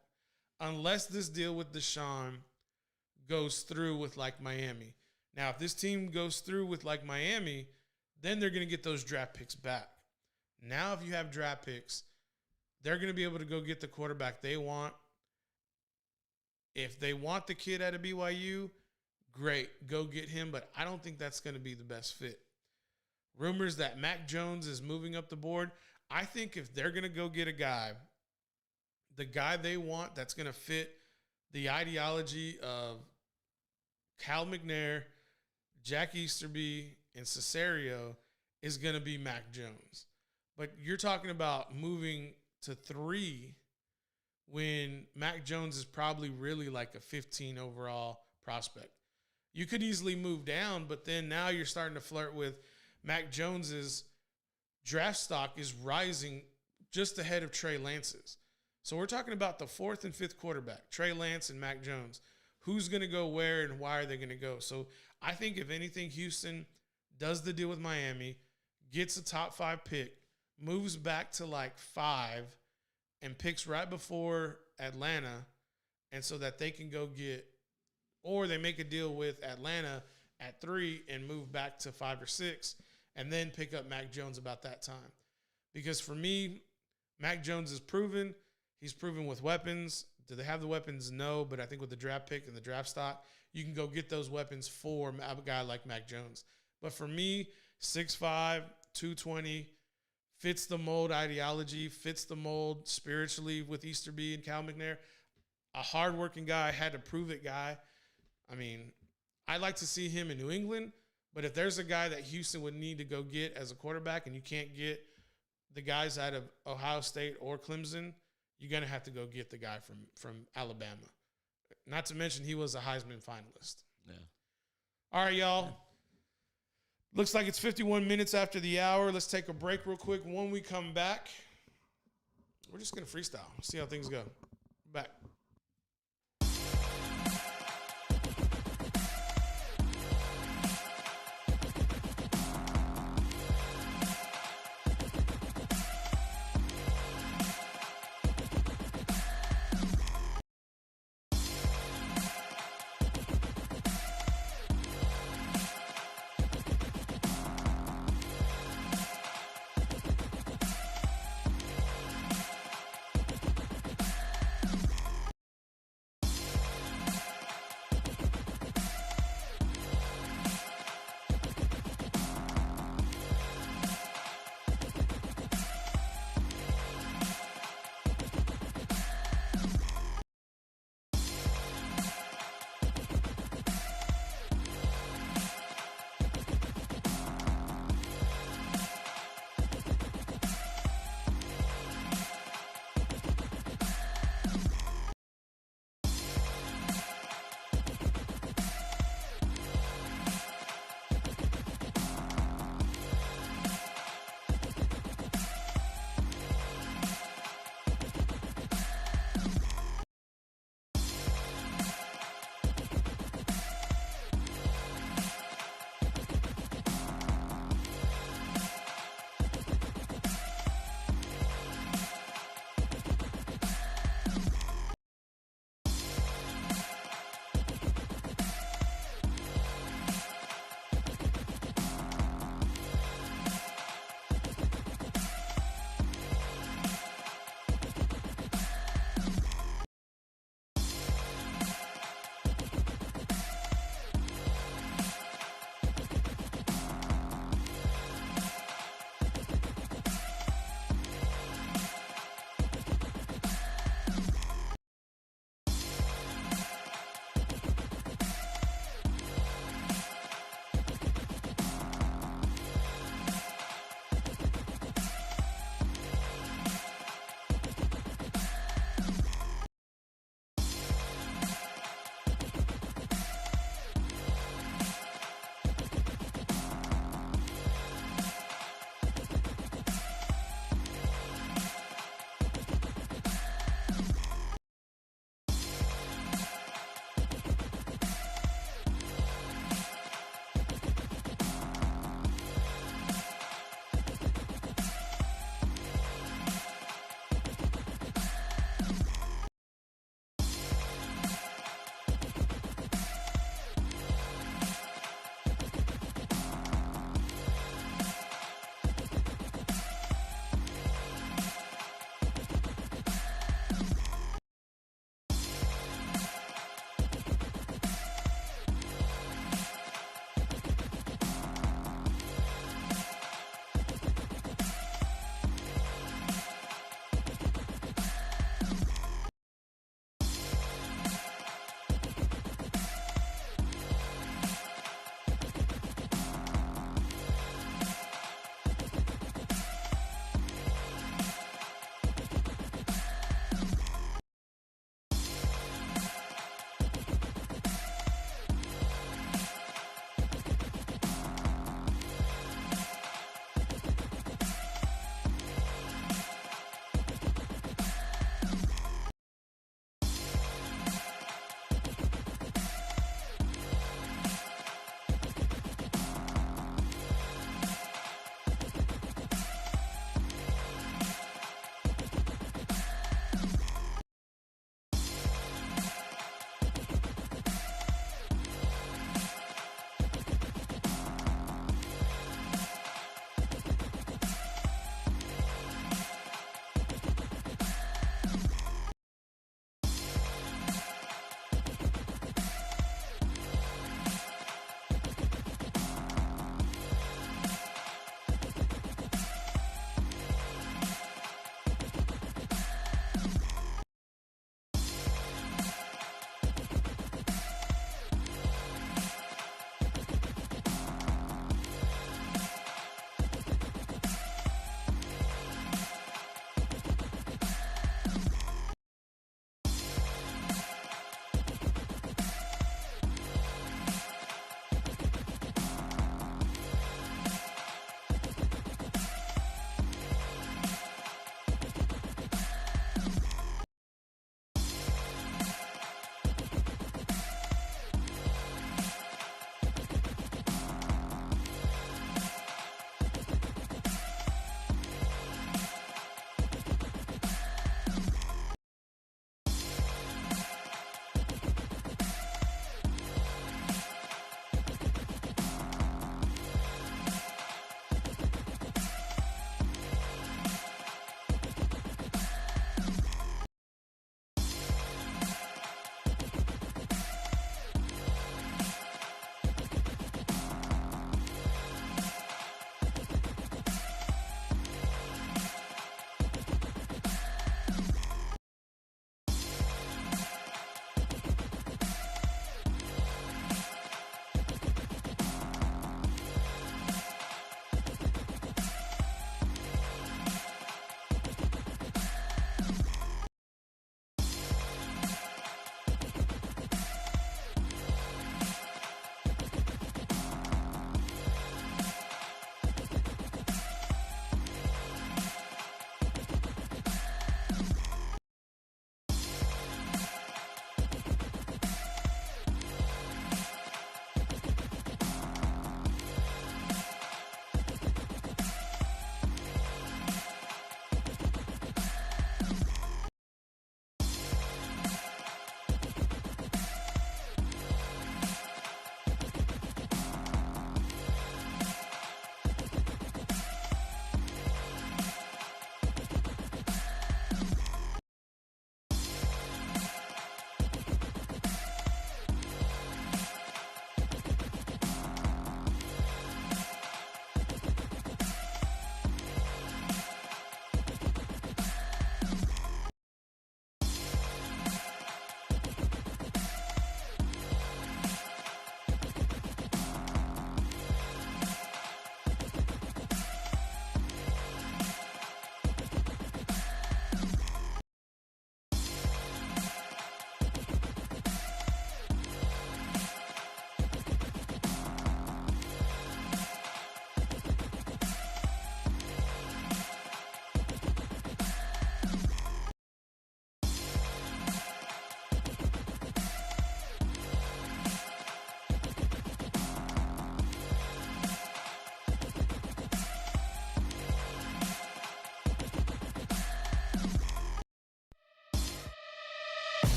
Unless this deal with Deshaun goes through with like Miami. Now, if this team goes through with like Miami, then they're going to get those draft picks back. Now, if you have draft picks, they're going to be able to go get the quarterback they want. If they want the kid out of BYU, great, go get him. But I don't think that's going to be the best fit. Rumors that Mac Jones is moving up the board. I think if they're going to go get a guy, the guy they want that's going to fit the ideology of Cal McNair, Jack Easterby, and Cesario is going to be Mac Jones. But you're talking about moving to 3 when Mac Jones is probably really like a 15 overall prospect. You could easily move down, but then now you're starting to flirt with Mac Jones's draft stock is rising just ahead of Trey Lance's. So we're talking about the 4th and 5th quarterback, Trey Lance and Mac Jones. Who's going to go where and why are they going to go? So I think if anything, Houston does the deal with Miami, gets a top 5 pick, moves back to like 5, and picks right before Atlanta, and so that they can go get, or they make a deal with Atlanta at 3 and move back to 5 or 6, and then pick up Mac Jones about that time. Because for me, Mac Jones is proven. He's proven with weapons. Do they have the weapons? No, but I think with the draft pick and the draft stock, you can go get those weapons for a guy like Mac Jones. But for me, 6'5", 220, fits the mold ideology, fits the mold spiritually with Easterby and Cal McNair. A hardworking guy, had to prove it guy. I mean, I'd like to see him in New England, but if there's a guy that Houston would need to go get as a quarterback and you can't get the guys out of Ohio State or Clemson, you're going to have to go get the guy from Alabama. Not to mention he was a Heisman finalist. Yeah. All right, y'all. Looks like it's 51 minutes after the hour. Let's take a break real quick. When we come back, we're just going to freestyle. See how things go. Back.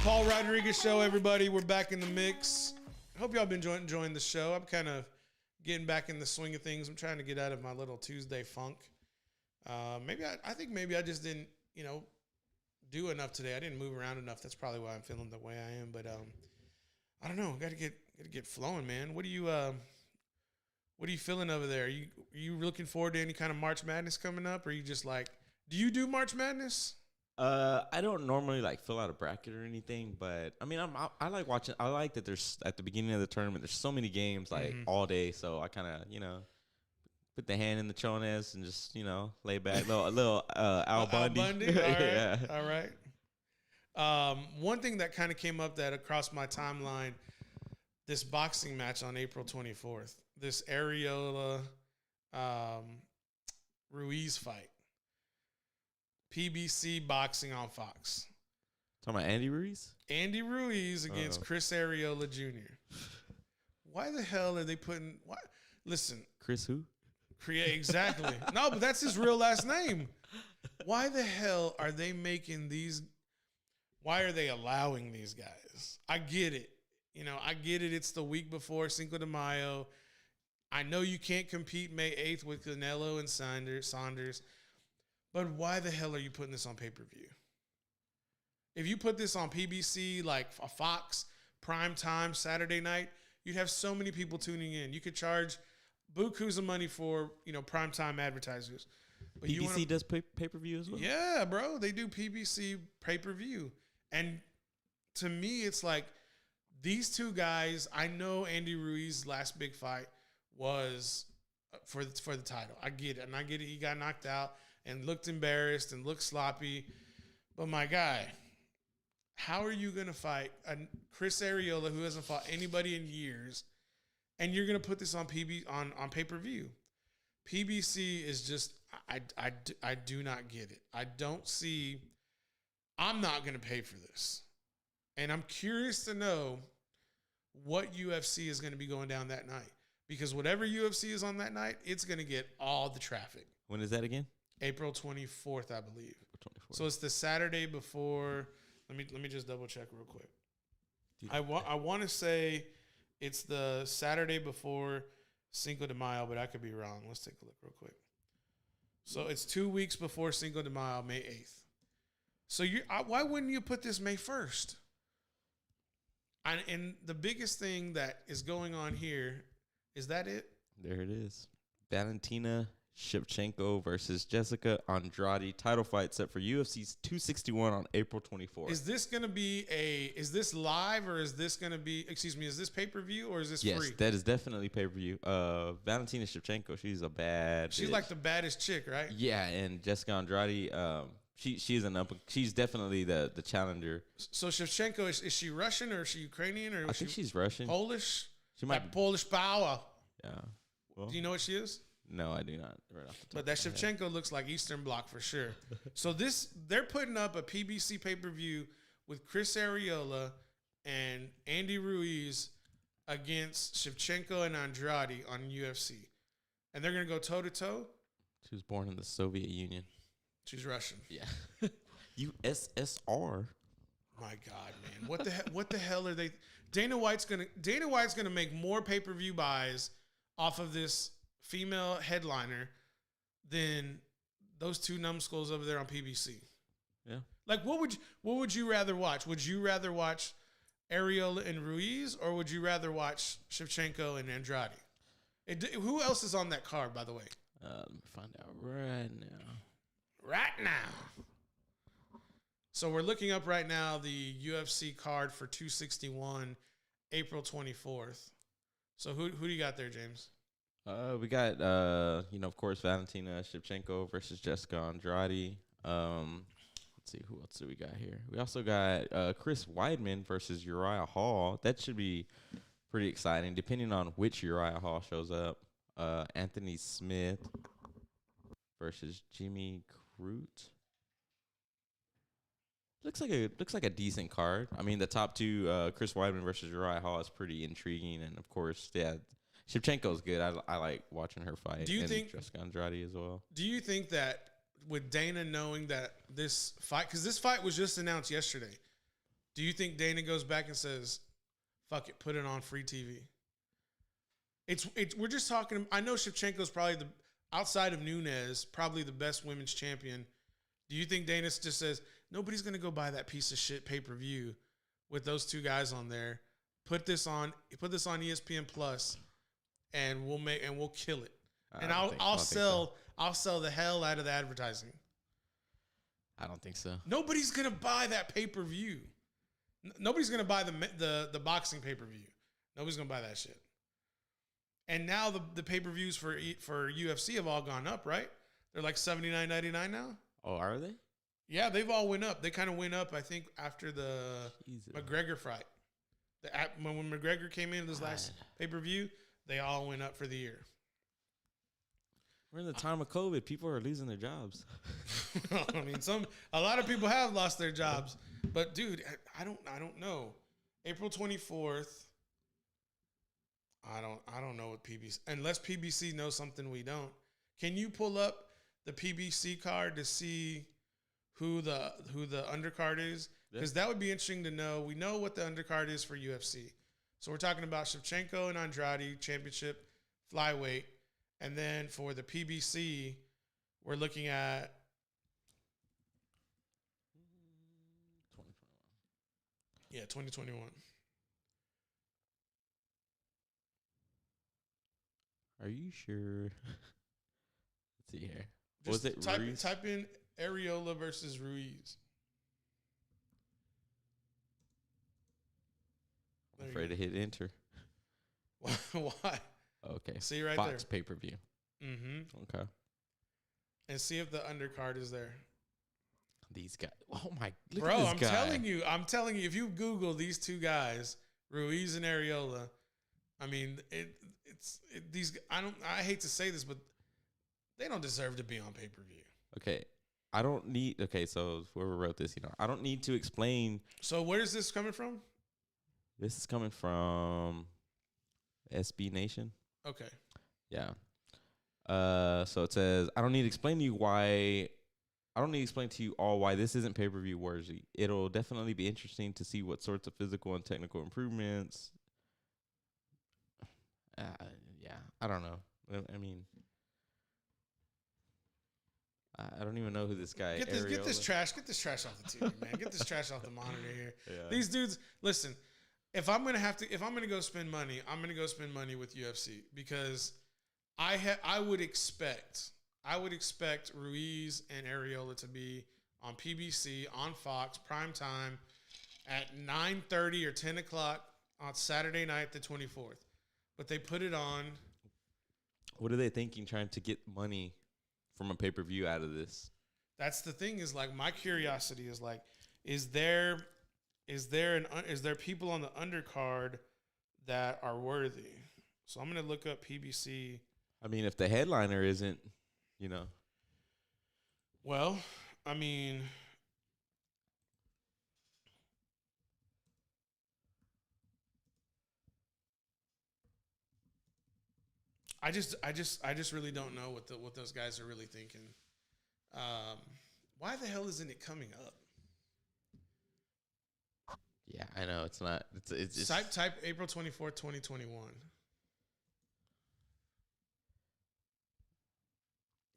Paul Rodriguez Show, everybody. We're back in the mix. Hope y'all been enjoying the show. I'm kind of getting back in the swing of things. I'm trying to get out of my little Tuesday funk. I think maybe I just didn't, do enough today. I didn't move around enough. That's probably why I'm feeling the way I am. But I don't know. Got to get flowing, man. What are you feeling over there? Are you looking forward to any kind of March Madness coming up? Or are you just like, do you do March Madness? I don't normally fill out a bracket or anything, but I mean, I like watching. I like that there's at the beginning of the tournament, there's so many games all day. So I kind of, put the hand in the chones and just, lay back. A little Al Bundy. All right. Yeah. All right. One thing that kind of came up that across my timeline, this boxing match on April 24th, this Areola Ruiz fight. PBC boxing on Fox. Talking about Andy Ruiz? Andy Ruiz against Chris Areola Jr. Why the hell are they putting... Why? Listen. Chris who? Exactly. No, but that's his real last name. Why the hell are they making these... Why are they allowing these guys? I get it. I get it. It's the week before Cinco de Mayo. I know you can't compete May 8th with Canelo and Saunders. But why the hell are you putting this on pay-per-view? If you put this on PBC, like a Fox, prime time, Saturday night, you'd have so many people tuning in. You could charge bukus of money for, prime time advertisers. But PBC does pay-per-view as well? Yeah, bro. They do PBC pay-per-view. And to me, it's like these two guys, I know Andy Ruiz's last big fight was for the title. I get it. And I get it. He got knocked out and looked embarrassed and looked sloppy. But my guy, how are you going to fight a Chris Areola who hasn't fought anybody in years, and you're going to put this on on pay-per-view? PBC is just, I do not get it. I don't see, I'm not going to pay for this. And I'm curious to know what UFC is going to be going down that night. Because whatever UFC is on that night, it's going to get all the traffic. When is that again? April 24th, I believe. 24th. So it's the Saturday before. Let me just double check real quick. I want to say it's the Saturday before Cinco de Mayo, but I could be wrong. Let's take a look real quick. So it's 2 weeks before Cinco de Mayo, May 8th. So why wouldn't you put this May 1st? And the biggest thing that is going on here, is that it? There it is. Valentina Shevchenko versus Jessica Andrade title fight set for UFC's 261 on April 24th. Is this going to be is this live or is this going to be, is this pay-per-view or is this free? Yes, that is definitely pay-per-view. Valentina Shevchenko, she's a bad She's bitch. like the baddest chick, right? Yeah, and Jessica Andrade, she's she's definitely the challenger. So Shevchenko, is she Russian or is she Ukrainian or I think she's Russian. Polish? She might be Polish power. Yeah. Well, Do you know what she is? no, I do not. Right off the top But that of my head. Shevchenko looks like Eastern Bloc for sure. So they're putting up a PBC pay-per-view with Chris Areola and Andy Ruiz against Shevchenko and Andrade on UFC. And they're going to go toe-to-toe. She was born in the Soviet Union. She's Russian. Yeah. USSR. My God, man. What the hell are they? Dana White's gonna make more pay-per-view buys off of this female headliner than those two numbskulls over there on PBC. Yeah. Like, what would you rather watch? Would you rather watch Areola and Ruiz, or would you rather watch Shevchenko and Andrade? Who else is on that card, by the way? Let me find out right now. Right now. So we're looking up right now the UFC card for 261, April 24th. So who do you got there, James? We got of course, Valentina Shevchenko versus Jessica Andrade. Let's see, who else do we got here? We also got Chris Weidman versus Uriah Hall. That should be pretty exciting, depending on which Uriah Hall shows up. Anthony Smith versus Jimmy Crute. Looks like a decent card. I mean, the top two, Chris Weidman versus Uriah Hall, is pretty intriguing, and of course, yeah, Shevchenko's good. I like watching her fight. Do you and think Jessica Andrade as well? Do you think that with Dana knowing that this fight, because this fight was just announced yesterday, Do you think Dana goes back and says, "Fuck it, put it on free TV"? It's we're just talking. I know Shevchenko's probably outside of Nunes, probably the best women's champion. Do you think Dana just says nobody's gonna go buy that piece of shit pay-per-view with those two guys on there? Put this on ESPN Plus, and we'll kill it. And I'll sell the hell out of the advertising. I don't think so. Nobody's gonna buy that pay-per-view. Nobody's gonna buy the boxing pay-per-view. Nobody's gonna buy that shit. And now the pay-per-views for UFC have all gone up, right? They're like $79.99 now. Oh, are they? Yeah, they've all went up. They kind of went up, I think, after the McGregor fight. When McGregor came in this last pay-per-view, they all went up for the year. We're in the time of COVID. People are losing their jobs. I mean, a lot of people have lost their jobs, but dude, I don't know. April 24th. I don't know what PBC, unless PBC knows something we don't. Can you pull up the PBC card to see who the undercard is? Because that would be interesting to know. We know what the undercard is for UFC. So we're talking about Shevchenko and Andrade championship flyweight. And then for the PBC, we're looking at 2021. Are you sure? Let's see here. Was it Ruiz? Type in Areola versus Ruiz. I'm afraid to hit enter. Why? Okay. See right Fox there. pay-per-view. Mm-hmm. Okay. And see if the undercard is there. These guys. Oh my. Look Bro, at this guy. I'm telling you, if you Google these two guys, Ruiz and Areola, I mean, I hate to say this, but they don't deserve to be on pay-per-view. Okay. So whoever wrote this, I don't need to explain. So where is this coming from? This is coming from SB Nation. Okay. Yeah. So it says, I don't need to explain to you all why this isn't pay-per-view worthy. It'll definitely be interesting to see what sorts of physical and technical improvements. Yeah, I don't know. I mean, I don't even know who this guy is. Get this trash off the TV, man. Get this trash off the monitor here. Yeah. These dudes, listen, if I'm gonna go spend money, I'm gonna go spend money with UFC because I would expect Ruiz and Areola to be on PBC on Fox prime time at 9:30 or 10 o'clock on Saturday night, the 24th. But they put it on. What are they thinking, trying to get money from a pay-per-view out of this? That's the thing, is like, my curiosity is like, is there people on the undercard that are worthy? So I'm gonna look up PBC. I mean, if the headliner isn't, Well, I mean, I just really don't know what those guys are really thinking. Why the hell isn't it coming up? Yeah, I know it's not. It's type April 24th, 2021.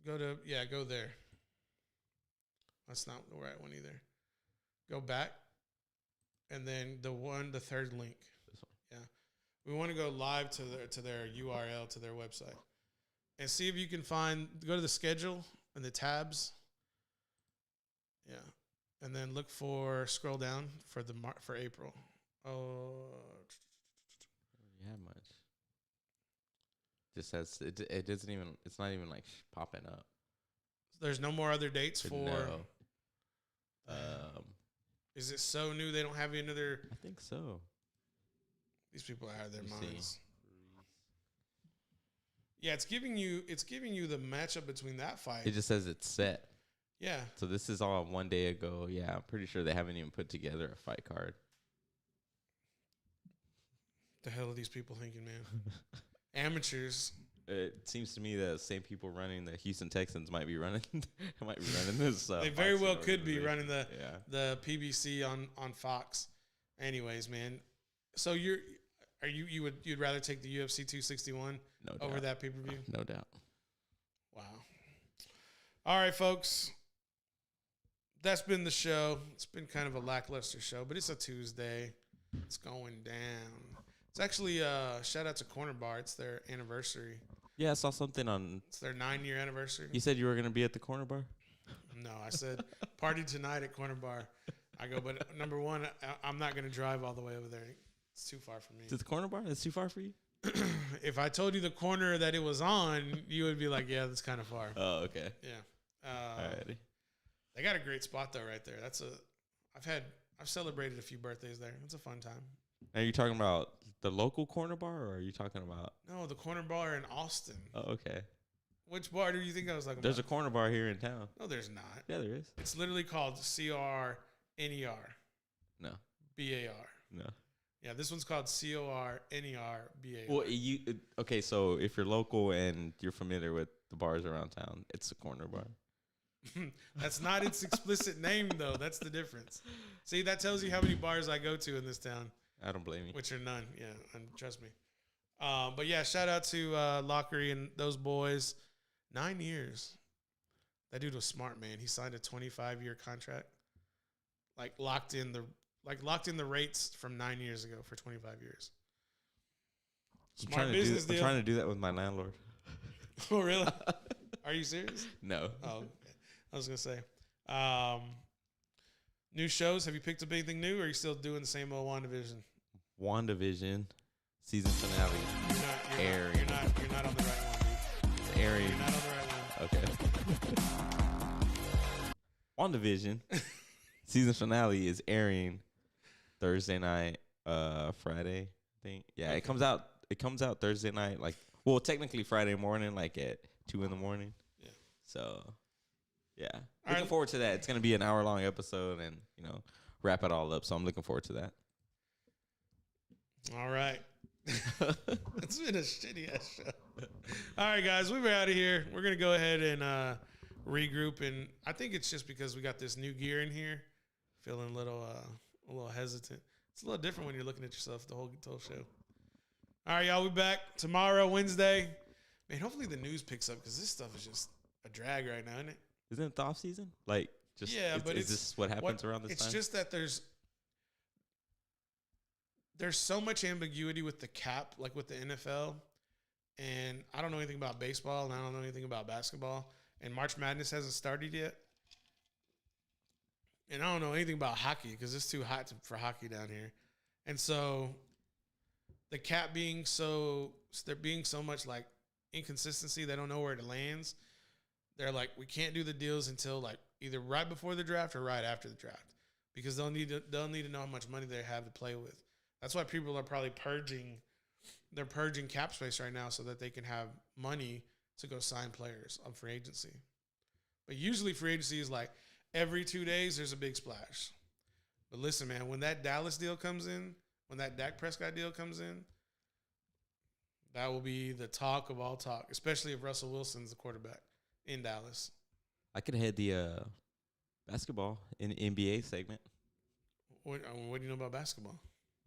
Go there. That's not the right one either. Go back, and then the third link. This one. Yeah, we want to go live to their URL, to their website, and see if you can go to the schedule and the tabs. Yeah, and then scroll down for April. Oh, don't have much. Just says it doesn't even. It's not even like popping up. There's no more other dates for. No. Is it so new they don't have any other? I think so. These people are out of their minds. Yeah, it's giving you the matchup between that fight. It just says it's set. Yeah. So this is all 1 day ago. Yeah, I'm pretty sure they haven't even put together a fight card. The hell are these people thinking, man? Amateurs. It seems to me that the same people running the Houston Texans might be running this. They very well could be running the PBC on Fox. Anyways, man. So you'd rather take the UFC 261 over that pay-per-view? No doubt. Wow. All right, folks. That's been the show. It's been kind of a lackluster show, but it's a Tuesday. It's going down. It's actually shout out to Corner Bar. It's their anniversary. Yeah, I saw something on. It's their 9-year anniversary. You said you were gonna be at the Corner Bar. No, I said party tonight at Corner Bar. I go, but number one, I'm not gonna drive all the way over there. It's too far for me. To the Corner Bar? That's too far for you? If I told you the corner that it was on, you would be like, yeah, that's kind of far. Oh, okay. Yeah. Alrighty. They got a great spot though, right there. I've celebrated a few birthdays there. It's a fun time. Are you talking about the local Corner Bar, or are you talking about? No, the Corner Bar in Austin. Oh, okay. Which bar do you think I was talking There's about? a Corner Bar here in town. No, there's not. Yeah, there is. It's literally called CORNER. No. BAR. No. Yeah, this one's called CORNER BAR. Well, okay. So if you're local and you're familiar with the bars around town, it's a Corner Bar. That's not its explicit name, though. That's the difference. See, that tells you how many bars I go to in this town. I don't blame you. Which are none. Yeah, and trust me. But yeah, shout out to Lockery and those boys. 9 years. That dude was smart, man. He signed a 25-year contract. Locked in the rates from 9 years ago for 25 years. Smart business deal. I'm trying to do that with my landlord. Oh, really? Are you serious? No. Oh, okay. I was going to say. New shows. Have you picked up anything new, or are you still doing the same old WandaVision? WandaVision season finale. You're not on the right one, dude. It's airing. You're not on the right one. Okay. WandaVision season finale is airing Thursday night, Friday, I think. Yeah, okay. It comes out Thursday night, technically Friday morning, at 2 a.m. Yeah. So, yeah. Looking forward to that. It's going to be an hour-long episode and, wrap it all up. So I'm looking forward to that. All right. It's been a shitty-ass show. All right, guys, we're out of here. We're going to go ahead and regroup. And I think it's just because we got this new gear in here. Feeling a little hesitant. It's a little different when you're looking at yourself the whole show. All right, y'all, we'll be back tomorrow, Wednesday. Man, hopefully the news picks up because this stuff is just a drag right now, isn't it? Isn't it the off season? Is this what happens around this time? It's just that there's so much ambiguity with the cap, with the NFL. And I don't know anything about baseball, and I don't know anything about basketball. And March Madness hasn't started yet. And I don't know anything about hockey because it's too hot for hockey down here. And so the cap there being so much inconsistency, they don't know where it lands. They're like, we can't do the deals until either right before the draft or right after the draft because they'll need to know how much money they have to play with. That's why people are probably purging cap space right now so that they can have money to go sign players on free agency. But usually free agency is every 2 days there's a big splash. But listen, man, when that Dallas deal comes in, when that Dak Prescott deal comes in, that will be the talk of all talk, especially if Russell Wilson's the quarterback in Dallas. I could head the basketball in the NBA segment. What do you know about basketball?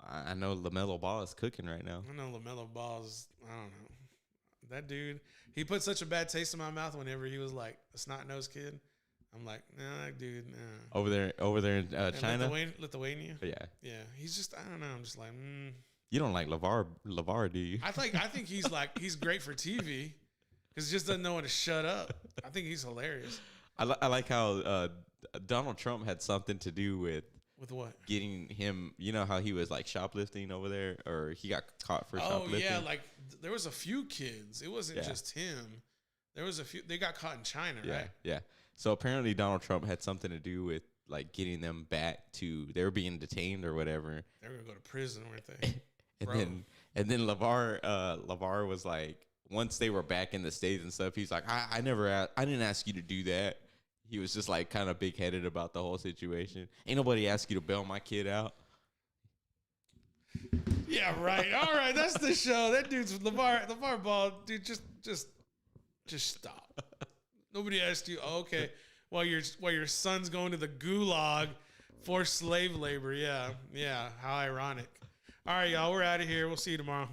I know LaMelo Ball is cooking right now. I know LaMelo Ball is, I don't know. That dude, he put such a bad taste in my mouth whenever he was a snot-nosed kid. I'm like, nah, that dude, nah. Over there in China? Lithuania? Yeah. Yeah. He's just, I don't know. I'm just like, You don't like LeVar, do you? I think he's great for TV because he just doesn't know when to shut up. I think he's hilarious. I like how Donald Trump had something to do with what? Getting him, how he was shoplifting over there, or he got caught for shoplifting. Oh yeah, there was a few kids. It wasn't just him. There was a few. They got caught in China, right? Yeah. So apparently Donald Trump had something to do with getting them back to. They were being detained or whatever. They were gonna go to prison, weren't they? and then LeVar was once they were back in the States and stuff, he's like, I didn't ask you to do that. He was just kind of big headed about the whole situation. Ain't nobody asked you to bail my kid out. Yeah, right. All right, that's the show. That dude's LeVar Ball, dude. Just stop. Nobody asked you. Oh, okay. While your son's going to the gulag Forced slave labor. Yeah. Yeah. How ironic. All right, y'all. We're out of here. We'll see you tomorrow.